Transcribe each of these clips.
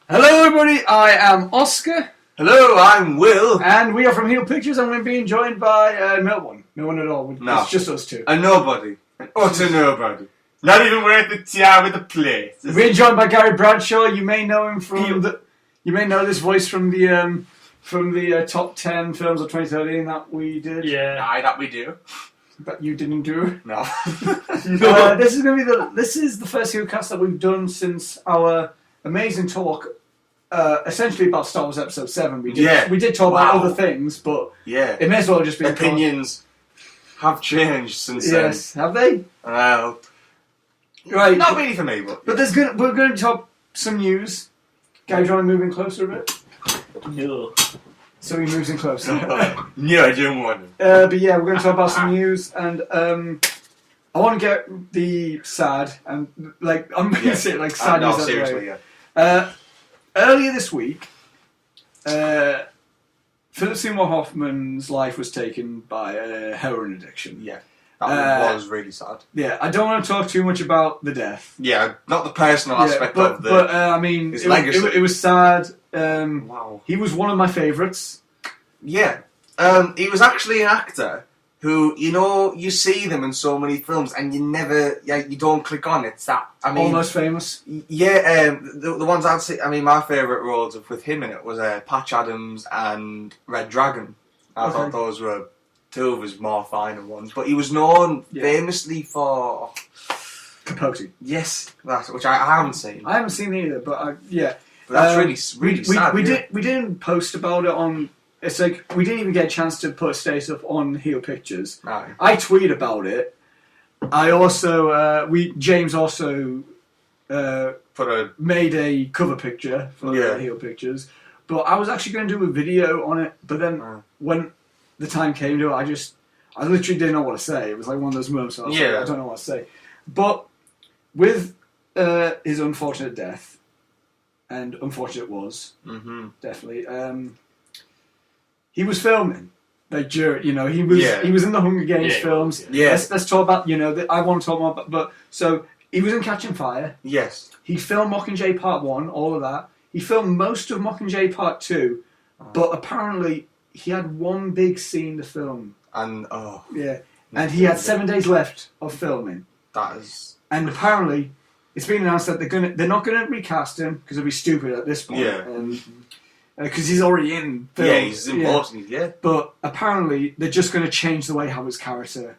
Hello everybody, I am Oscar. Hello, I'm Will. And we are from Heel Pictures, and we're being joined by no one. No one at all. No. It's just us two. A nobody. An utter nobody. Not even worth the tea with the place. We're joined by Gary Bradshaw. You may know him from you may know this voice from the top 10 films of 2013 that we did. Yeah. Aye, that we do. But you didn't do. No. This is going to be this is the first Heelcast that we've done since our amazing talk. Essentially about Star Wars Episode 7. We did talk about other things, but it may as well just be opinions have changed since then. Yes, have they? Well, right. Not really for me, but we're going to talk some news. Gary, do you want to move in closer a bit? No. So he moves in closer. No, I don't want to. But yeah, we're going to talk about some news, and I want to get the sad and I'm going to say it like sad news. No, seriously, yeah. Earlier this week, Philip Seymour Hoffman's life was taken by a heroin addiction. Yeah, that was really sad. Yeah, I don't want to talk too much about the death. Yeah, not the personal aspect of the. But I mean, his legacy. It was sad. Wow. He was one of my favourites. Yeah, he was actually an actor who, you see them in so many films and you don't click on it. It's that, Almost Famous. Yeah, the ones I'd say, my favourite roles with him in it was Patch Adams and Red Dragon. I thought those were two of his more finer ones. But he was known famously for... Capote. Yes, which I haven't seen. I haven't seen it either, but But that's really sad. We didn't post about it on... It's like, we didn't even get a chance to put status up on Heel Pictures. Right. I tweet about it. I also, James also made a cover picture for Heel Pictures. But I was actually going to do a video on it, but then when the time came to it, I literally didn't know what to say. It was like one of those moments where I was like, I don't know what to say. But with his unfortunate death, and unfortunate it was, definitely, he was filming. He was in the Hunger Games films. Yeah. Let's talk about, I want to talk more about, so he was in Catching Fire. Yes. He filmed Mockingjay Part 1, all of that. He filmed most of Mockingjay Part 2, but apparently he had one big scene to film. And, and he had 7 days left of filming. That is... And apparently, it's been announced that they're not going to recast him, because it'd be stupid at this point. Yeah. Because he's already in film. Yeah, he's important, But apparently, they're just going to change the way how his character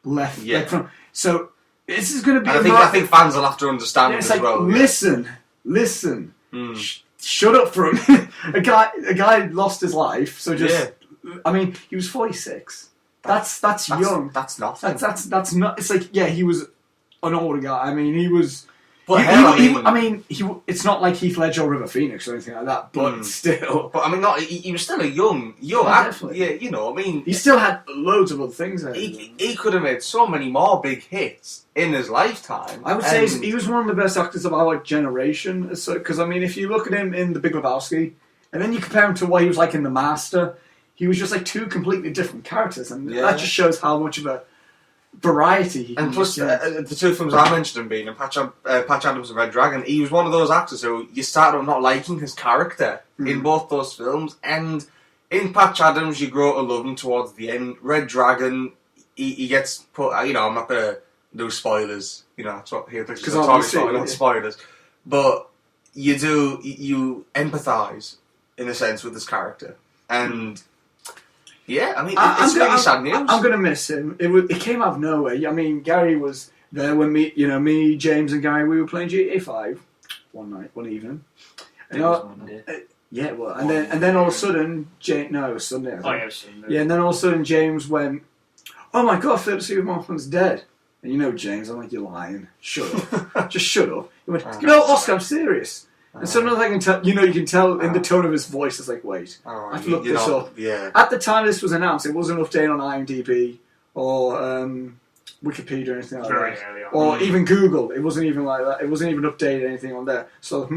left. Yeah. So, this is going to be... I think fans will have to understand it as well. Listen. Shut up for him. a guy lost his life, so just... Yeah. He was 46. That's young. That's nothing. That's not... It's like, he was an older guy. He was... But it's not like Heath Ledger or River Phoenix or anything like that, but still. But he was still a young actor. Yeah, he still had loads of other things there. He could have made so many more big hits in his lifetime. I would say he was one of the best actors of our generation. Because, if you look at him in The Big Lebowski, and then you compare him to what he was like in The Master, he was just like two completely different characters, and that just shows how much of a variety he can. And plus, the two films I mentioned him being in Patch Adams and Red Dragon, he was one of those actors who you start out not liking his character in both those films, and in Patch Adams you grow to love him towards the end. Red Dragon, he gets put. I'm not gonna do spoilers. That's what Heel Pictures are talking about, not spoilers. But you empathise in a sense with his character, and. Yeah, it's really sad news. I'm going to miss him. It came out of nowhere. Gary was there when me, James and Gary, we were playing GTA 5 one evening. And then all of a sudden, it was Sunday. It was Sunday. Yeah, and then all of a sudden James went, "Oh my God, Philip Seymour Hoffman's dead." And James, I'm like, "You're lying. Shut up. Just shut up." He went, Oscar, I'm serious. And sometimes I can tell, you can tell in the tone of his voice, it's like, wait, I have to look this up. Yeah. At the time this was announced, it wasn't updated on IMDb or Wikipedia or anything like that. Early on. Or even Google. It wasn't even like that. It wasn't even updated anything on there. So,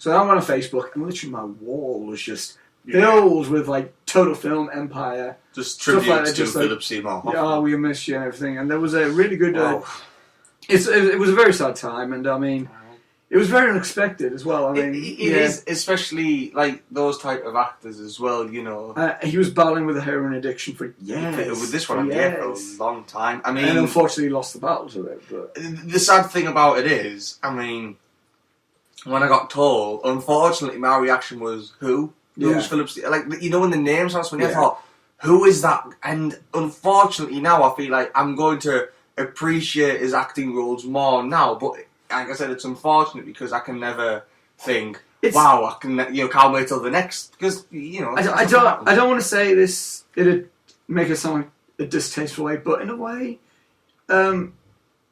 So I went on Facebook, and literally my wall was just filled with, Total Film Empire. Just tributes to Philip Seymour Hoffman. Yeah, we miss you and everything. And there was a really good... it was a very sad time, and It was very unexpected as well. I mean, it is, especially like those type of actors as well. You know, he was battling with a heroin addiction for years. With this one, for a long time. I mean, and unfortunately lost the battle to it. But the sad thing about it is, I mean, when I got told, unfortunately, my reaction was who? Who's Phillips? Like, you know, when the name sounds funny, I thought, who is that? And unfortunately, now I feel like I'm going to appreciate his acting roles more now. But like I said, it's unfortunate because I can never think, wow, I can, can't wait till the next, because I don't want to say this. It'd make it sound like a distasteful way, but in a way,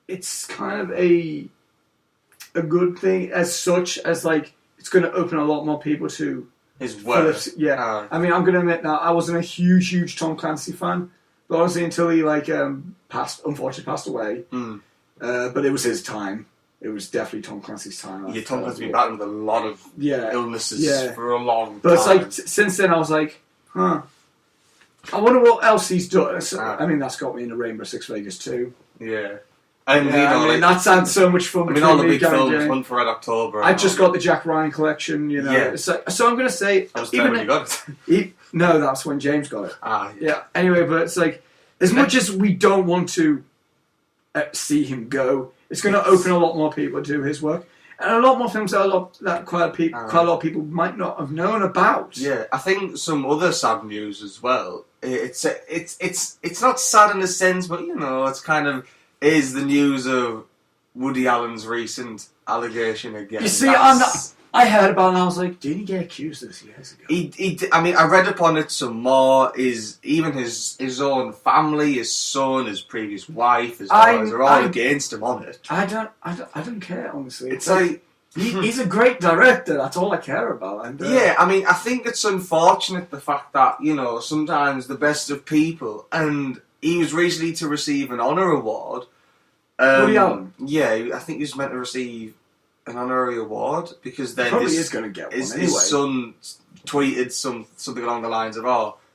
it's kind of a good thing as such as like it's going to open a lot more people to his work. I mean, I'm going to admit now, I wasn't a huge Tom Clancy fan, but honestly, until he unfortunately passed away. But it was his time. It was definitely Tom Clancy's time. Tom Clancy's been battling with a lot of illnesses for a long time. But it's like, since then I was like, I wonder what else he's done. I mean, that's got me into Rainbow Six Vegas too. Yeah. And that sounds so much fun. I mean, all the big films, Hunt for Red October. I just got the Jack Ryan collection, So I'm going to say... That was when you got it. No, that's when James got it. Yeah. Anyway, but it's like, as much as we don't want to see him go, it's going to open a lot more people to his work. And a lot more films that quite a lot of people might not have known about. Yeah, I think some other sad news as well. It's not sad in a sense, but it's kind of is the news of Woody Allen's recent allegation again. You see, I heard about it and I was like, didn't he get accused this years ago? I mean, I read upon it some more. Even his own family, his son, his previous wife, his daughters are all against him on it. I don't care, honestly. It's like he's a great director. That's all I care about. And, I mean, I think it's unfortunate the fact that sometimes the best of people, and he was recently to receive an honour award. Woody Allen? Yeah, I think he was meant to receive an honorary award because then is going to get one his son tweeted something along the lines of,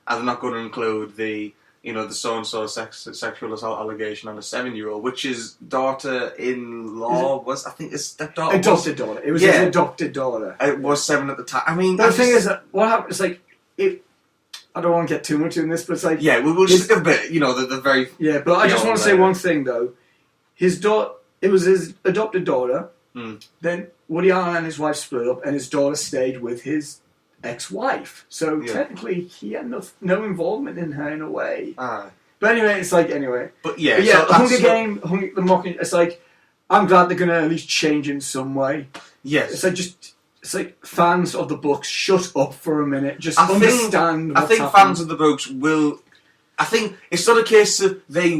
I'm not going to include the so-and-so sexual assault allegation on a 7-year-old, which his daughter-in-law was, I think his stepdaughter. Adopted daughter. It was his adopted daughter. It was 7 at the time. I mean, the thing is, what happened? It's like, I don't want to get too much in this, but it's like... Yeah, we'll just a bit, the very... Yeah, but I just want to say one thing, though. It was his adopted daughter. Then Woody Allen and his wife split up, and his daughter stayed with his ex-wife. So technically, he had no involvement in her in a way. But anyway, it's like But yeah, the Hunger Game, the mocking. It's like I'm glad they're gonna at least change in some way. Yes, it's like fans of the books, shut up for a minute. Just understand. I think fans of the books will. I think it's not a case of they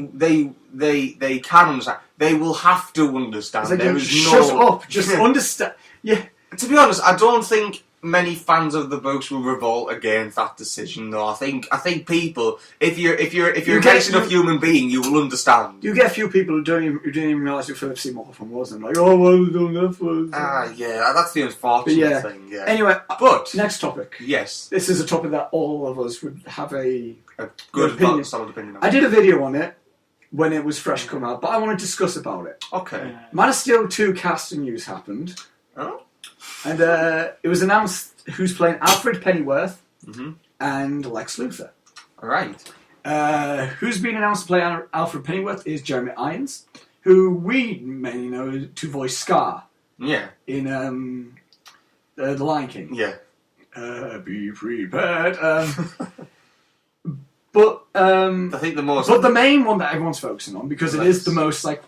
can understand. They will have to understand. Like, shut up. Just understand. Yeah. To be honest, I don't think many fans of the books will revolt against that decision. Though I think people, if you're a decent enough human being, you will understand. You get a few people who didn't even realise who Philip Seymour Hoffman was, and like, oh well, done that for. That's the unfortunate thing. Yeah. Anyway, but next topic. Yes, this is a topic that all of us would have a good solid opinion on. I did a video on it when it was fresh come out, but I want to discuss about it. Okay. Man of Steel 2 casting news happened. Oh. And it was announced who's playing Alfred Pennyworth and Lex Luthor. All right. Who's been announced to play Alfred Pennyworth is Jeremy Irons, who we mainly know to voice Scar. Yeah. In The Lion King. Yeah. Be prepared. But I think the main one that everyone's focusing on, because it is the most like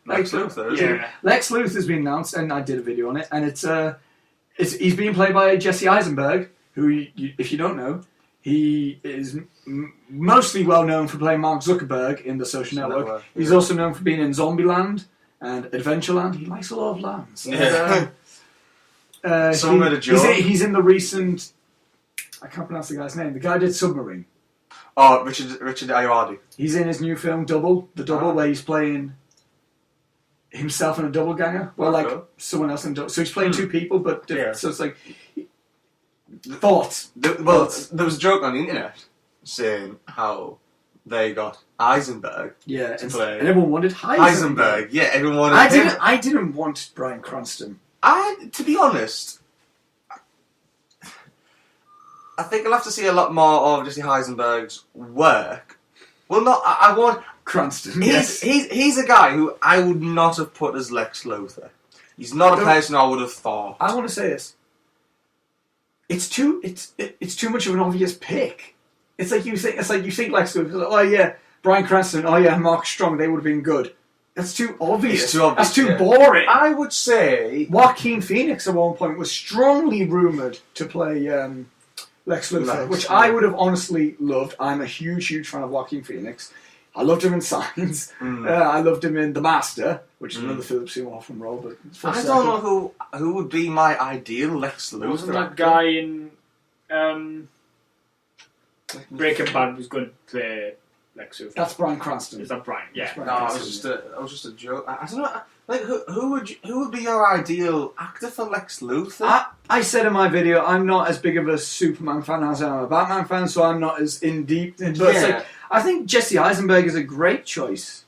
Lex Luthor. Yeah. Lex Luthor's been announced, and I did a video on it, and he's being played by Jesse Eisenberg, who, if you don't know, he is mostly well known for playing Mark Zuckerberg in The Social Network. He's also known for being in Zombieland and Adventureland. He likes a lot of lands. Yeah. He's in the recent. I can't pronounce the guy's name. The guy who did Submarine. Oh, Richard Ayoade. He's in his new film Double, where he's playing himself in a double ganger. Well, someone else in double. So he's playing two people, but different. So it's like thoughts. There was a joke on the internet saying how they got Eisenberg to play. And everyone wanted Heisenberg. Yeah, everyone wanted him. I didn't want Bryan Cranston To be honest, I think I'll have to see a lot more of Jesse Eisenberg's work. Well, not I want Cranston. He's a guy who I would not have put as Lex Luthor. He's not a person I would have thought. I want to say this. It's too much of an obvious pick. It's like you think Lex Luthor. Like, oh yeah, Bryan Cranston. Oh yeah, Mark Strong. They would have been good. That's too obvious. That's too boring. I would say Joaquin Phoenix at one point was strongly rumoured to play Lex Luthor, which I would have honestly loved. I'm a huge fan of Joaquin Phoenix. I loved him in Signs. I loved him in The Master, which is another Philip Seymour Hoffman role. But I don't know who would be my ideal Lex Luthor. Wasn't that guy in Breaking Bad was going to play Lex Luthor? That's Bryan Cranston. Is that Bryan? Yeah. No, it was just a joke. I don't know. Like, who would be your ideal actor for Lex Luthor? I said in my video, I'm not as big of a Superman fan as I am a Batman fan, so I'm not as in deep. But it's like, I think Jesse Eisenberg is a great choice.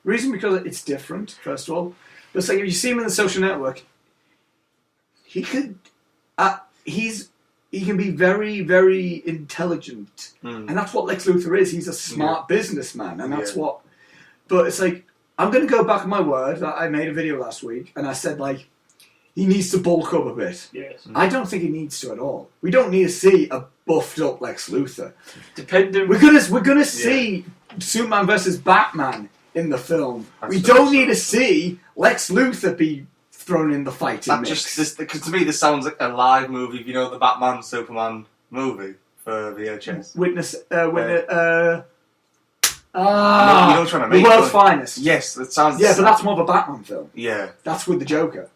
Reason because it's different, first of all. But it's like if you see him in The Social Network, he can be very, very intelligent, and that's what Lex Luthor is. He's a smart businessman, and that's what. But it's like I'm going to go back on my word that I made a video last week, and I said like he needs to bulk up a bit. Yes. I don't think he needs to at all. We don't need to see a buffed up Lex Luthor. We're gonna see Superman versus Batman in the film. We don't need to see Lex Luthor be thrown in the fighting mix. Because to me this sounds like a live movie. You know, the Batman Superman movie for VHS. The World's Finest. Yes, that sounds. Yeah, but that's more of a Batman film. Yeah, that's with the Joker.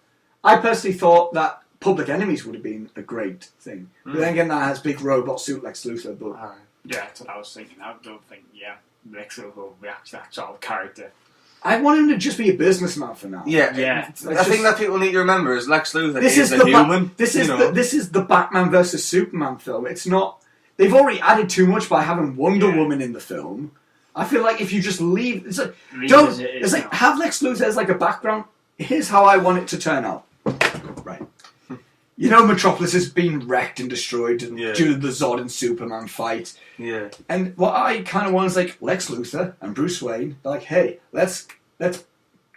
I personally thought that Public Enemies would have been a great thing, but then again, that has big robot suit Lex Luthor. But yeah, that's what I was thinking. I don't think Lex Luthor will be actually that sort of character. I want him to just be a businessman for now. Yeah. I think that people need to remember is Lex Luthor is a human. This is the Batman versus Superman film. It's not. They've already added too much by having Wonder Woman in the film. I feel like if you just leave, it's like have Lex Luthor as like a background. Here's how I want it to turn out. Right. You know, Metropolis has been wrecked and destroyed due to the Zod and Superman fight. Yeah. And what I kind of want is like Lex Luthor and Bruce Wayne. They're like, hey, let's get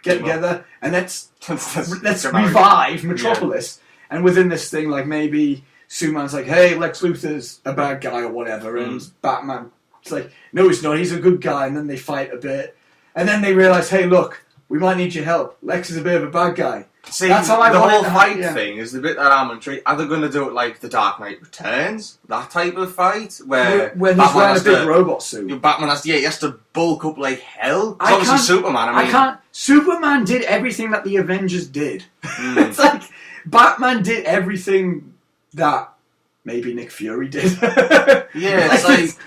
together and let's revive Metropolis. Yeah. And within this thing, like maybe Superman's like, hey, Lex Luthor's a bad guy or whatever, and Batman. It's like, no, he's not. He's a good guy. And then they fight a bit. And then they realise, hey, look, we might need your help. Lex is a bit of a bad guy. See, that's how the whole fight thing is the bit that I'm intrigued. Are they going to do it like The Dark Knight Returns? That type of fight? Where he's wearing a big robot suit. Batman he has to bulk up like hell. Obviously Superman, I can't. Superman did everything that the Avengers did. It's like, Batman did everything that maybe Nick Fury did. It's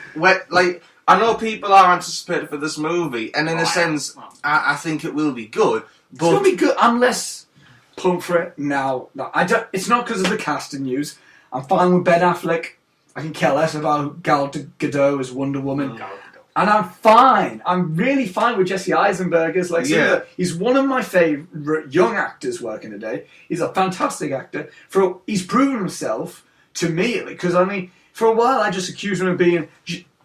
like I know people are anticipated for this movie, and in a sense, I think it will be good. But it's going to be good unless pump for it now. It's not because of the casting news. I'm fine with Ben Affleck. I can care less about Gal Gadot as Wonder Woman. And I'm fine. I'm really fine with Jesse Eisenberg as he's one of my favourite young actors working today. He's a fantastic actor. He's proven himself to me, because I mean, for a while I just accused him of being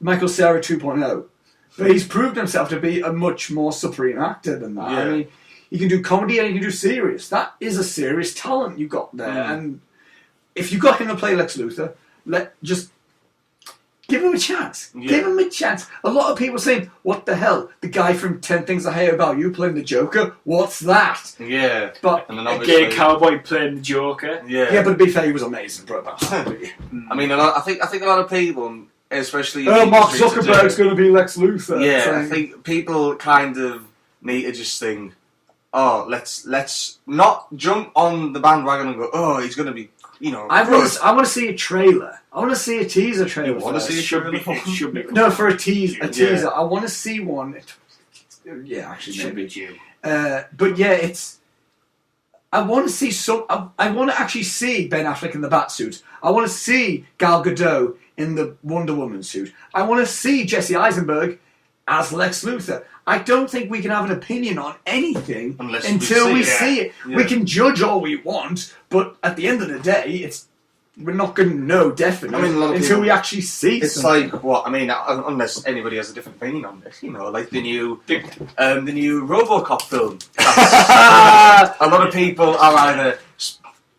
Michael Cera 2.0, but he's proved himself to be a much more supreme actor than that. I mean, he can do comedy and he can do serious. That is a serious talent you got there, and if you got him to play Lex Luthor, just give him a chance. Give him a chance. A lot of people saying, "What the hell? The guy from 10 Things I Hate About You playing the Joker? What's that?" Yeah, but a gay cowboy playing the Joker. Yeah, but to be fair, he was amazing. I mean, I think a lot of people, especially Mark Zuckerberg's going to be Lex Luthor. Yeah, I think people kind of need to just think, oh, let's not jump on the bandwagon and go, oh, he's going to be, I want to see a trailer. I want to see a teaser trailer. You want to see a trailer? No, for a teaser. Teaser. I want to see one. Yeah, actually, maybe. But yeah, I want to see I want to actually see Ben Affleck in the Batsuit. I want to see Gal Gadot in the Wonder Woman suit. I want to see Jesse Eisenberg as Lex Luthor. I don't think we can have an opinion on anything until we see it. Yeah. We can judge all we want, but at the end of the day, we're not going to know definitely until we actually see it's something. Like, what, I mean, unless anybody has a different opinion on this, like the new RoboCop film. A lot of people are either...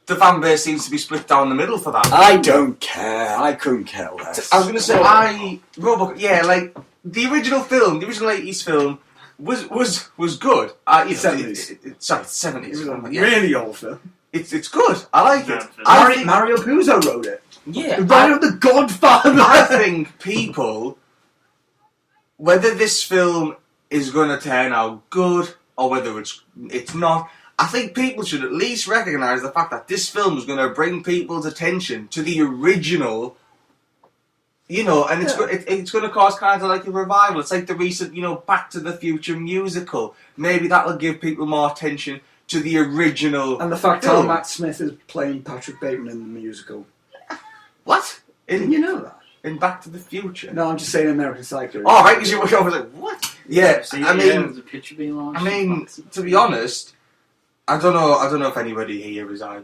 The fan base seems to be split down the middle for that. I don't care. I couldn't care less. I was going to say, RoboCop, like, the original film, the original 80s film, was good. 70s. Sorry, 70s. It was a really old film. It's good. I like it. Mario Puzo wrote it. Yeah. The Godfather. I think people, whether this film is going to turn out good or whether it's not, I think people should at least recognise the fact that this film is going to bring people's attention to the original, and it's going to cause kind of like a revival. It's like the recent, Back to the Future musical. Maybe that'll give people more attention to the original. And the fact that Matt Smith is playing Patrick Bateman in the musical. What? Didn't you know that? In Back to the Future? No, I'm just saying American Psycho. Oh, right, because you were like, what? Yeah, there's a picture being launched. To be honest, I don't know if anybody here is either,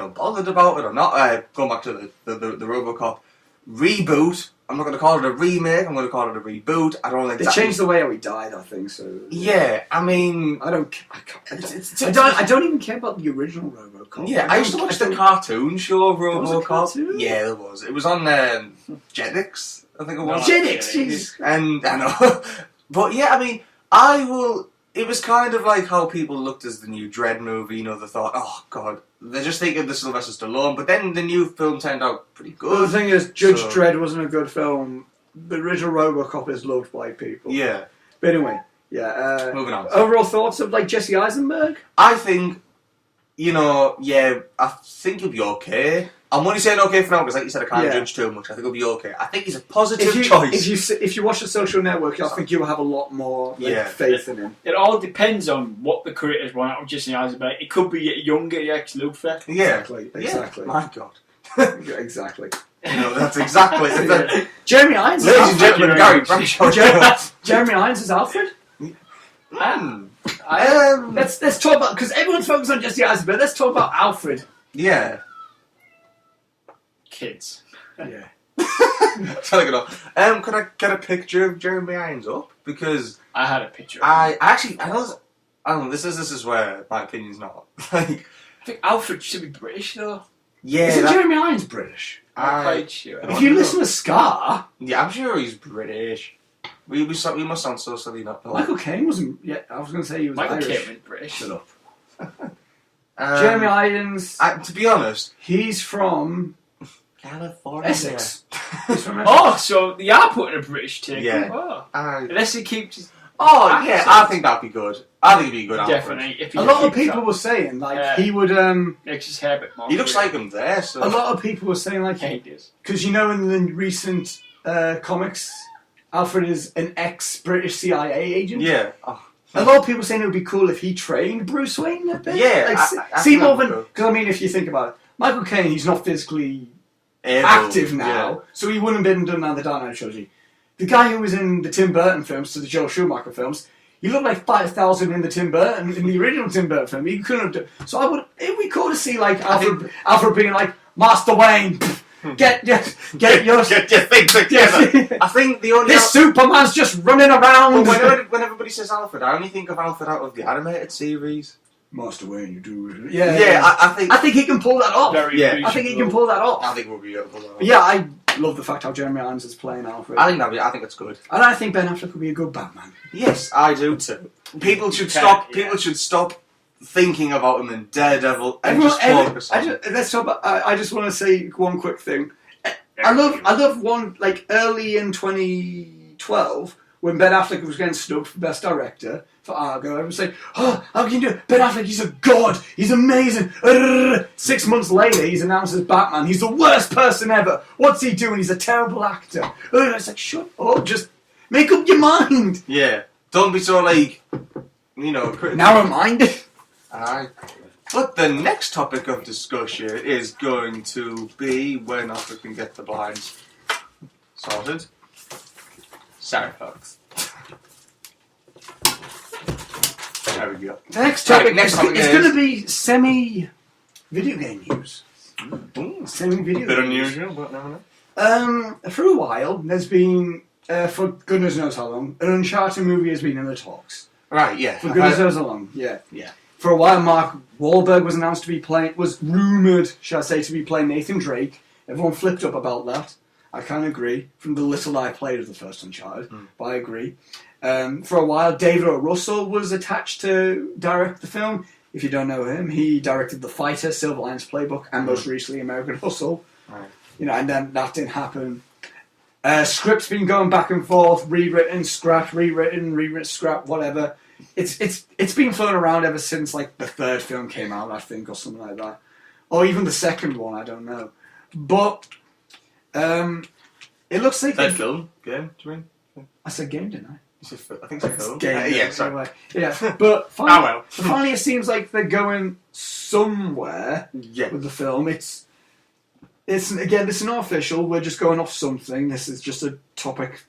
bothered about it or not. Going back to the RoboCop reboot, I'm not going to call it a remake, I'm going to call it a reboot. I don't think they changed the way how he died, I think, so... Yeah, I mean... I don't even care about the original RoboCop. Yeah, I used to watch the cartoon show of RoboCop. Yeah, there was. It was on Jetix, I think it was. Jetix, jeez. And, I know. But yeah, I mean, it was kind of like how people looked as the new Dredd movie, they thought, oh god, they're just thinking of the Sylvester Stallone, but then the new film turned out pretty good. Well, the thing is, Judge Dredd wasn't a good film. The original RoboCop is loved by people. Yeah. But anyway, yeah. Moving on. Overall thoughts of, Jesse Eisenberg? I think, I think he'll be okay. I'm only saying okay for now because, like you said, I can't judge too much. I think he'll be okay. I think he's a positive choice. If you watch The Social Network, I think you'll have a lot more faith in him. It all depends on what the creators want out of Jesse Eisenberg. It could be a younger ex-Luthor. Yeah. Exactly. My God. Exactly. That's exactly it. Jeremy Irons. Ladies and gentlemen, Gary Bradshaw. Jeremy Irons is Alfred. Let's talk about, because everyone's focused on Jesse Eisenberg. Let's talk about Alfred. Yeah. Kids. Yeah. Could I get a picture of Jeremy Irons up? Because I had a picture. I don't know. This is where my opinion's not. I think Alfred should be British though. Yeah. Isn't Jeremy Irons British? I'm quite sure. If you listen to Scar, yeah, I'm sure he's British. We must sound so silly not knowing. Michael Caine wasn't. Yeah, I was going to say he was Michael Irish. Caine was British. Shut up. Jeremy Irons. To be honest, he's from California. Essex. He's from Essex. Oh, so they are putting a British take. Yeah. Oh. Unless he keeps his... yeah, I think that'd be good. I think he'd be good. Definitely. If a lot of people were saying, he would... makes his hair a bit more... He looks like him there, so... A lot of people were saying, he does. Because, in the recent comics, Alfred is an ex-British CIA agent. Yeah. A lot of people saying it would be cool if he trained Bruce Wayne a bit. Yeah. Seymour Hoffman... Because, if you think about it, Michael Caine, he's not physically... active now, so he wouldn't have been done on the Dark Knight trilogy. The guy who was in the Tim Burton films, to the Joel Schumacher films, he looked like 5,000 in the Tim Burton, in the original Tim Burton film. He couldn't have done. So it'd be cool to see Alfred being like, Master Wayne, get your thing together. I think the only this Superman's just running around. But when everybody says Alfred, I only think of Alfred out of the animated series. Master Wayne, you do. Yeah. I think he can pull that off. I think he can pull that off. I think we'll be able to pull that off. Yeah, I love the fact how Jeremy Irons is playing Alfred. I think it's good. And I think Ben Affleck would be a good Batman. Yes, I do too. People should stop. People should stop thinking about him in Daredevil and just focus on him. Let's talk about. I just want to say one quick thing. I love one early in 2012 when Ben Affleck was getting snubbed for Best Director for Argo. Everyone was saying, "Oh, how can you do it? Ben Affleck, he's a god. He's amazing." 6 months later, he's announced as Batman. He's the worst person ever. What's he doing? He's a terrible actor. It's like, shut up. Just make up your mind. Yeah. Don't be so narrow-minded. Alright. But the next topic of discussion is going to be when I can get the blinds sorted. Sorry, folks. There we go. The next topic next topic is is- going to be semi-video game news. Semi-video Bit games. unusual, but never know. For a while, there's been, for goodness knows how long, an Uncharted movie has been in the talks. Right, yeah. For goodness knows how long, yeah. For a while, Mark Wahlberg was announced to be was rumoured, shall I say, to be playing Nathan Drake. Everyone flipped up about that. I kind of agree, from the little I played of the first Uncharted, but I agree. For a while, David O. Russell was attached to direct the film. If you don't know him, he directed The Fighter, Silver Linings Playbook, and most recently American Hustle. Right. And then that didn't happen. Script's been going back and forth, rewritten, scrapped, rewritten, scrapped, whatever. It's been floating around ever since like the third film came out, I think, or something like that, or even the second one. I don't know, but it looks like Third film? Game, do you mean? I said game, didn't I? I think it's a film. Game, Yeah, sorry. anyway. Yeah, but finally, well. finally, it seems like they're going somewhere Yeah. with the film. It's again, this is not official. We're just going off something. This is just a topic.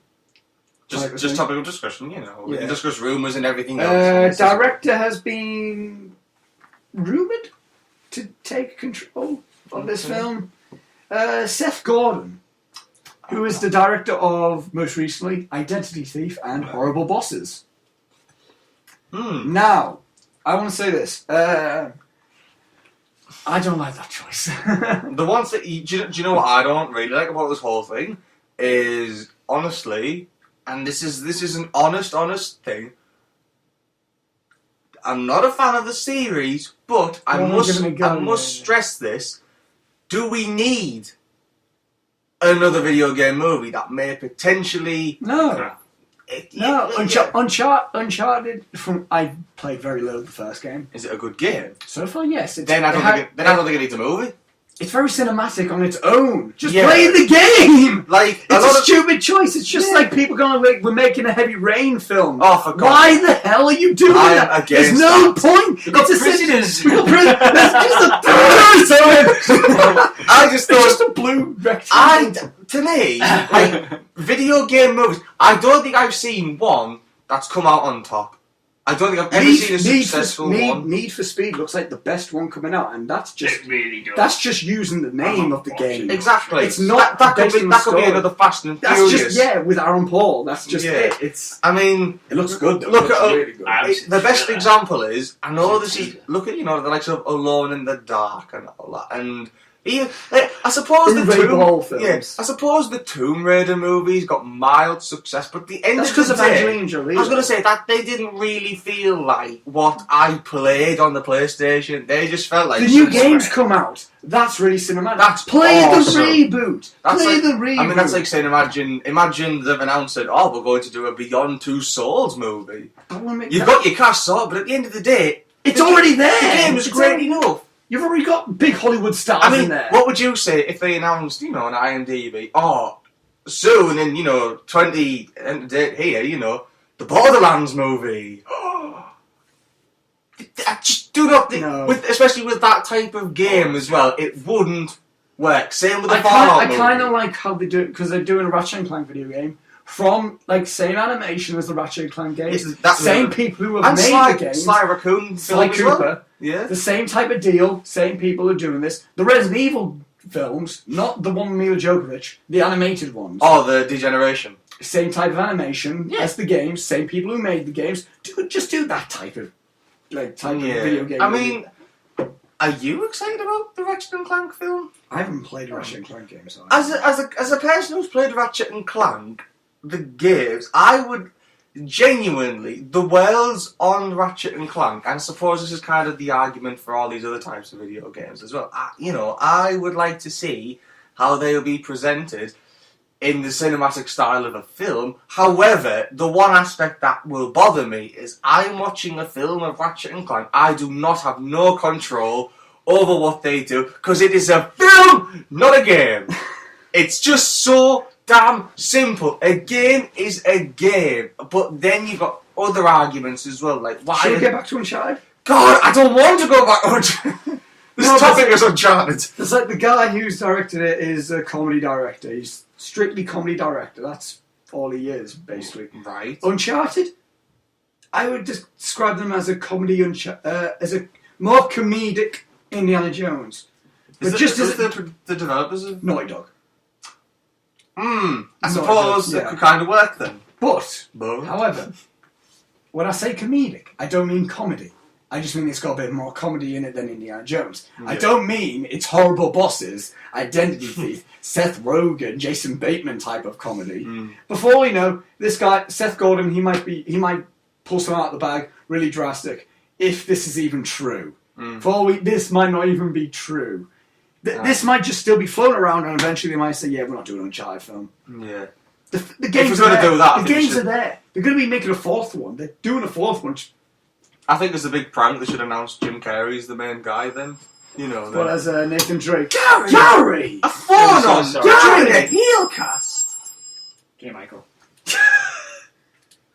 Just topic of discussion, We Yeah. can discuss rumours and everything else. Director has been rumoured to take control of this film. Seth Gordon, who is the director of, most recently, Identity Thief and Horrible Bosses. Now, I want to say this. I don't like that choice. The ones that do you know what I don't really like about this whole thing is, honestly, and this is an honest thing, I'm not a fan of the series, but I must stress this. Do we need another video game movie that may potentially... No. Uncharted. I played very little of the first game. Is it a good game? So far, yes. Then I don't think it needs a movie. It's very cinematic on its own. Just Yeah. play the game. Like It's a stupid choice. It's just like people going like, we're making a Heavy Rain film. Oh, for God. Why the hell are you doing I am that? against There's no that. point. We've got It's a prisoners. We've got prisoners. That's I just It's thought... just a blue rectangle. To me, like, video game movies, I don't think I've seen one that's come out on top. I don't think I've ever seen a successful one. Need for Speed looks like the best one coming out, and that's just It really does. that's just using the name of the game. Exactly. It's not that could based be on that could be story. another Fast and That's Furious. just with Aaron Paul. That's just Yeah. it. I mean, It looks good. Though. Look It looks at really good. the best example is, I know this is, look at the likes of Alone in the Dark and all that, and even, I suppose I suppose the Tomb Raider movies got mild success, but the end That's of because the of day, Angelina Jolie. I was going to say that they didn't really feel like what I played on the PlayStation. They just felt like the new games come out. That's really cinematic. That's play awesome. the reboot. That's play like, the reboot. I mean, that's like saying, imagine they've announced that, oh, we're going to do a Beyond Two Souls movie. You've got your cash sorted, but at the end of the day, it's already there. The game is great enough. You've already got big Hollywood stars in there. What would you say if they announced, on IMDb, soon in, 20, end date here, the Borderlands movie. I just do not think, especially with that type of game as well, it wouldn't work. Same with the Fallout movie. I kind of like how they do it, because they're doing a Ratchet & Clank video game from, same animation as the Ratchet & Clank game. Same people who have made the game. Sly Raccoon Sly Cooper. Well. Yeah. The same type of deal, same people are doing this. The Resident Evil films, not the one with Mila Jovovich, the animated ones. Oh, the Degeneration. Same type of animation as the games, same people who made the games. Just do that type of video game. I mean, are you excited about the Ratchet and Clank film? I haven't played a Ratchet and Clank game, so as a person who's played Ratchet and Clank, the games, I would genuinely, the worlds on Ratchet and Clank, and I suppose this is kind of the argument for all these other types of video games as well. I would like to see how they will be presented in the cinematic style of a film. However, the one aspect that will bother me is I'm watching a film of Ratchet and Clank. I do not have no control over what they do, because it is a film, not a game. It's just so damn simple. A game is a game, but then you've got other arguments as well, like why... Should we get back to Uncharted? God, I don't want to go back to Uncharted. This topic is Uncharted. It's like the guy who's directed it is a comedy director. He's strictly comedy director. That's all he is, basically. Right. Uncharted? I would describe them as a comedy, as a more comedic Indiana Jones. But just as the developers of Naughty Dog. I suppose that could kind of work then. But, however, when I say comedic, I don't mean comedy. I just mean it's got a bit more comedy in it than Indiana Jones. Yeah. I don't mean it's horrible bosses, Identity Thief, Seth Rogen, Jason Bateman type of comedy. Before we know, this guy, Seth Gordon, he might pull something out of the bag, really drastic, if this is even true. This might not even be true. This might just still be floating around, and eventually they might say, "Yeah, we're not doing an Uncharted film." Yeah. The games are there. The games are there. They're going to be making a fourth one. They're doing a fourth one. I think it's a big prank. They should announce Jim Carrey's the main guy then. You know. Well, as Nathan Drake. Gary! A phone on! Gary! A heel cast! Okay, Michael. I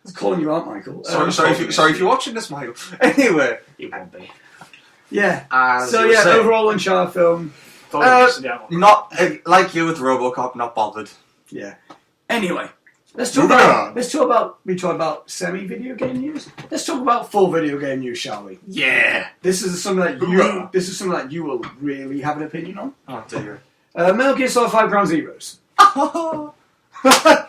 was calling you out, Michael. Sorry if you're watching this, Michael. Anyway. You won't be. Yeah. Overall Uncharted film. Not like you with RoboCop, not bothered. Yeah. Anyway, we talk about semi-video game news. Let's talk about full video game news, shall we? Yeah. This is something that you will really have an opinion on. Oh dear. Metal Gear Solid 5 Ground Zeroes.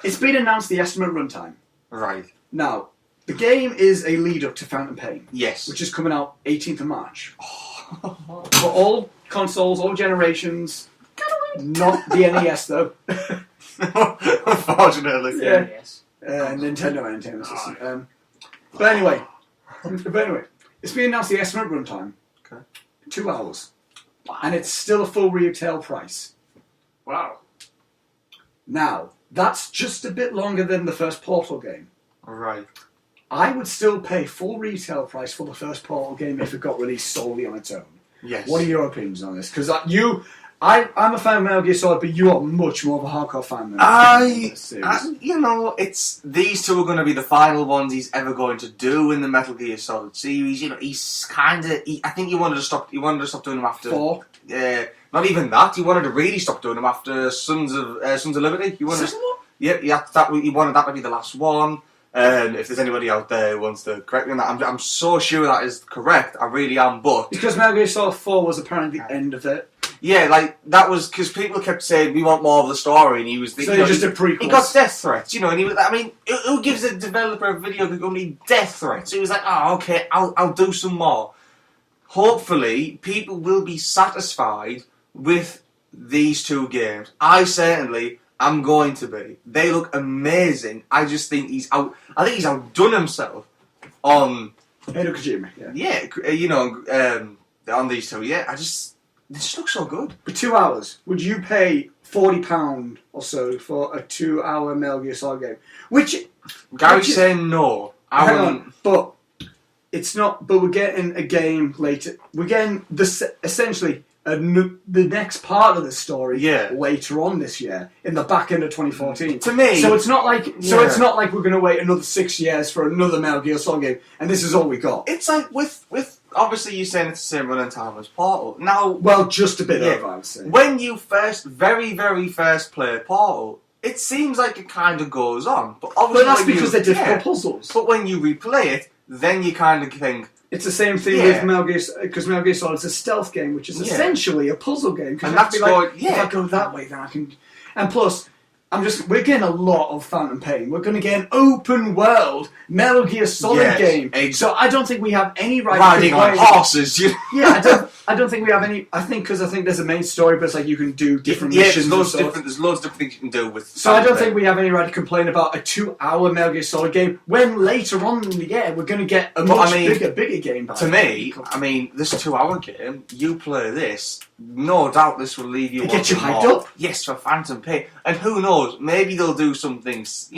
It's been announced the estimate runtime. Right. Now, the game is a lead up to Phantom Pain. Yes. Which is coming out 18th of March. For all consoles, all generations. Not the NES though. Unfortunately. Yeah. Nintendo System. But anyway, it's been announced the estimate runtime. Okay. 2 hours. And it's still a full retail price. Wow. Now, that's just a bit longer than the first Portal game. Right. I would still pay full retail price for the first Portal game if it got released solely on its own. Yes. What are your opinions on this? Because I'm a fan of Metal Gear Solid, but you are much more of a hardcore fan than it's these two are going to be the final ones he's ever going to do in the Metal Gear Solid series. You know, he's kind of. I think he wanted to stop doing them after 4. Not even that. He wanted to really stop doing them after Sons of Liberty. He wanted. He wanted that to be the last one. If there's anybody out there who wants to correct me on that, I'm so sure that is correct. I really am, but because Metal Gear Solid 4 was apparently the end of it. Yeah, like that was because people kept saying we want more of the story, and he was just a prequel. He got death threats, and he was. I mean, who gives a developer of video company death threats? He was like, "Oh, okay, I'll do some more." Hopefully, people will be satisfied with these two games. I certainly am going to be. They look amazing. I just think he's out. I think he's outdone himself on Hideo Kojima. On these two. Yeah, they just look so good. For 2 hours, would you pay £40 or so for a 2-hour Metal Gear Solid game? Gary's saying no. Hang on, but it's not. But we're getting a game later. We're getting essentially the next part of the story later on this year, in the back end of 2014. To me, so it's not like it's not like we're going to wait another 6 years for another Metal Gear Solid game, and this is all we got. It's like with obviously you're saying it's the same running time as Portal. Now, well, just a bit over, I would say. When you very, very first play Portal, it seems like it kind of goes on, but obviously that's because they're difficult puzzles. But when you replay it, then you kind of think. It's the same thing with Metal Gear, because Metal Gear Solid is a stealth game, which is essentially a puzzle game. And that's why, if I go that way, then I can. And plus, we're getting a lot of Phantom Pain. We're going to get an open world Metal Gear Solid game. So I don't think we have any right riding to on horses. I don't think we have any. I think there's a main story, but it's like you can do different missions. There's loads of different things you can do with. So I don't think we have any right to complain about a 2-hour Metal Gear Solid game when later on in the year we're going to get a much bigger game. To me, this 2-hour game, you play this, no doubt this will leave you. It gets you hyped up. Yes, for Phantom Pain, and who knows? Maybe they'll do some things.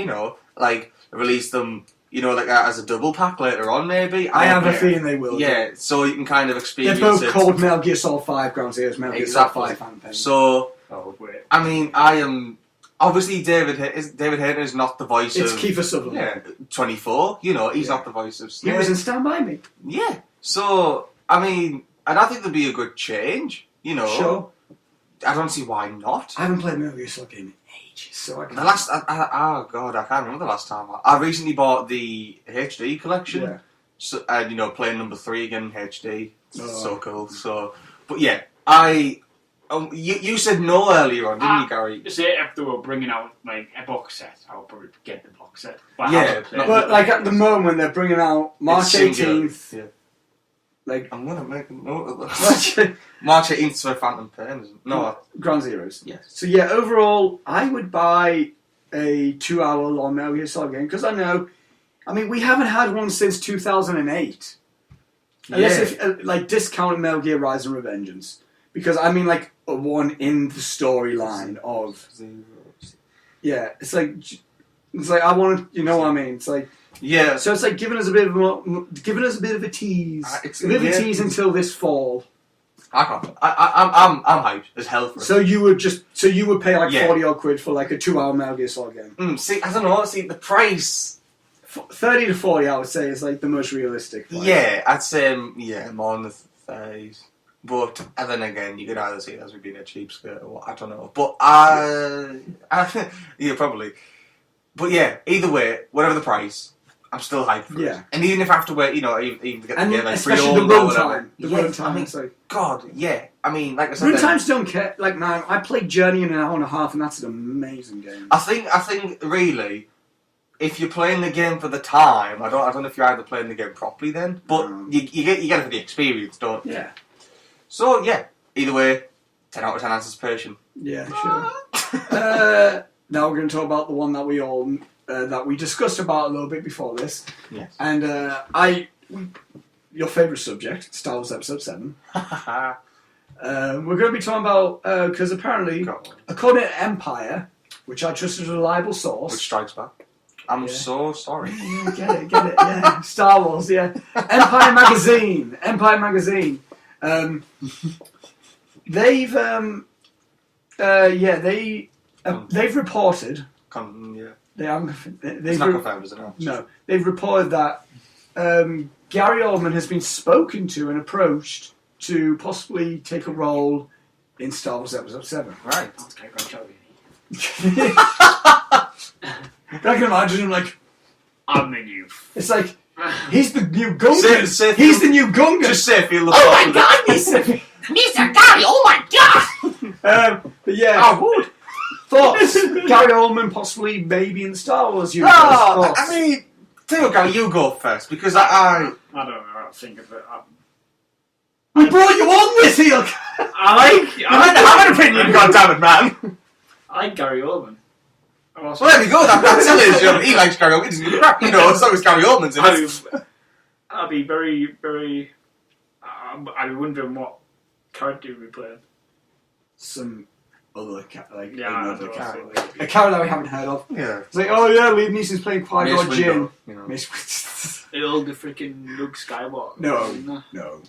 Like release them. As a double pack later on, maybe. I have a feeling they will. Yeah, so you can kind of experience it. They're both called Metal Gear Solid 5 Ground Zeroes, Metal Gear Solid 5 Phantom Pain. So, I am... Obviously, David Hayter is not the voice of... It's Kiefer Sutherland. Yeah, 24. He's not the voice of... He was in Stand By Me. Yeah. So, and I think there'd be a good change, Sure. I don't see why not. I haven't played a Metal Gear Solid game in ages, so I can't. The last, oh god, I can't remember the last time. I recently bought the HD collection. Yeah. So, playing number 3 again in HD. Oh. So cool. So, but yeah, you said no earlier on, didn't you, Gary? Say if they were bringing out like a box set, I would probably get the box set. But but like at the moment they're bringing out March 18th. Yeah. Like I'm gonna make a note of that. March 18th for Phantom Pain, isn't it? No, Ground Zeroes. Yes. So yeah, overall, I would buy a 2-hour long Metal Gear Solid game because I mean, we haven't had one since 2008. Unless if like discount Metal Gear Rise and Revengeance, because I mean like a one in the storyline of it's like I want to, you know what I mean? It's like so it's like giving us a bit of a tease, a bit of a tease until this fall. I can't. I'm hyped as hell for it. So you would pay like 40 odd quid for like a 2-hour Metal Gear Solid game. See, I don't know. See, the price. 30 to 40, I would say, is like the most realistic price. Yeah, I'd say more in the 30s. But and then again, you could either see it as being a cheapskate or what, I don't know. But yeah, probably. But yeah, either way, whatever the price, I'm still hyped for it. And even if I have to wait, even to get like especially the runtime. The runtime. I mean, it's like, God, yeah. I mean, like I said, runtimes don't care. Like, man, I played Journey in an hour and a half, and that's an amazing game. I think really, if you're playing the game for the time, I don't know if you're either playing the game properly then, but you get it for the experience, don't you? Yeah. So yeah, either way, 10 out of 10 anticipation. Yeah, sure. Now we're going to talk about the one that we discussed about a little bit before this. Yes. And your favourite subject, Star Wars Episode 7. We're going to be talking about because apparently, according to Empire, which I trust as a reliable source, which strikes back. I'm so sorry. Get it, yeah. Star Wars, yeah. Empire Magazine. They've reported. They haven't. It's not confirmed, is it? No, they've reported that Gary Oldman has been spoken to and approached to possibly take a role in Star Wars Episode 7. Right. I can imagine him like, I'm the new. It's like, he's the new Gungan. He's the new Gungan. Just say if you look. Oh my God, Mr. Gary! Oh my God! But yeah, I would. Thoughts? Gary Oldman possibly maybe in the Star Wars universe. No, I mean, tell you what, Gary, you go first because I don't know. I think of it. We brought you on this heel. I have an opinion, goddammit, man. I like Gary Oldman. Well, there we go. That's it. He likes Gary Oldman. He doesn't give a crap, so is Gary Oldman's in it. I'd be very, very. I'd be wondering what character you'd be playing. Some other character. A character that we haven't heard of. Yeah. It's like, oh yeah, Liam Neeson's playing Qui-Gon Jinn. It'll the freaking Luke Skywalker. No.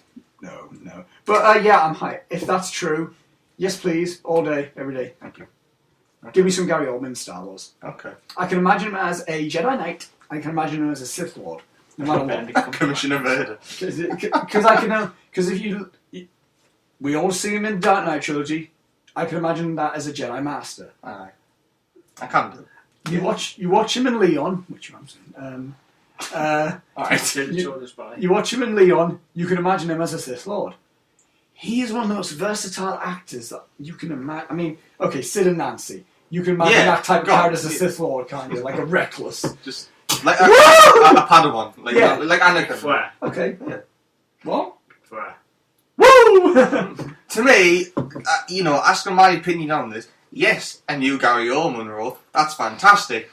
But yeah, I'm hyped. If that's true, yes please, all day, every day. Thank you. Okay. Give me some Gary Oldman in Star Wars. Okay. I can imagine him as a Jedi Knight. I can imagine him as a Sith Lord. No matter what. Commissioner Vader. Because we all see him in Dark Knight trilogy. I can imagine that as a Jedi Master. Aye. I can't do it. You watch him in Leon, which I'm saying. You watch him in Leon. You can imagine him as a Sith Lord. He is one of the most versatile actors that you can imagine. I mean, okay, Sid and Nancy. You can imagine that type of character as a Sith Lord, kind of like a reckless, just like a Padawan, like Anakin. Flair. Okay. Yeah. What? Flair. Woo! To me, asking my opinion on this, yes, a new Gary Oldman role. That's fantastic.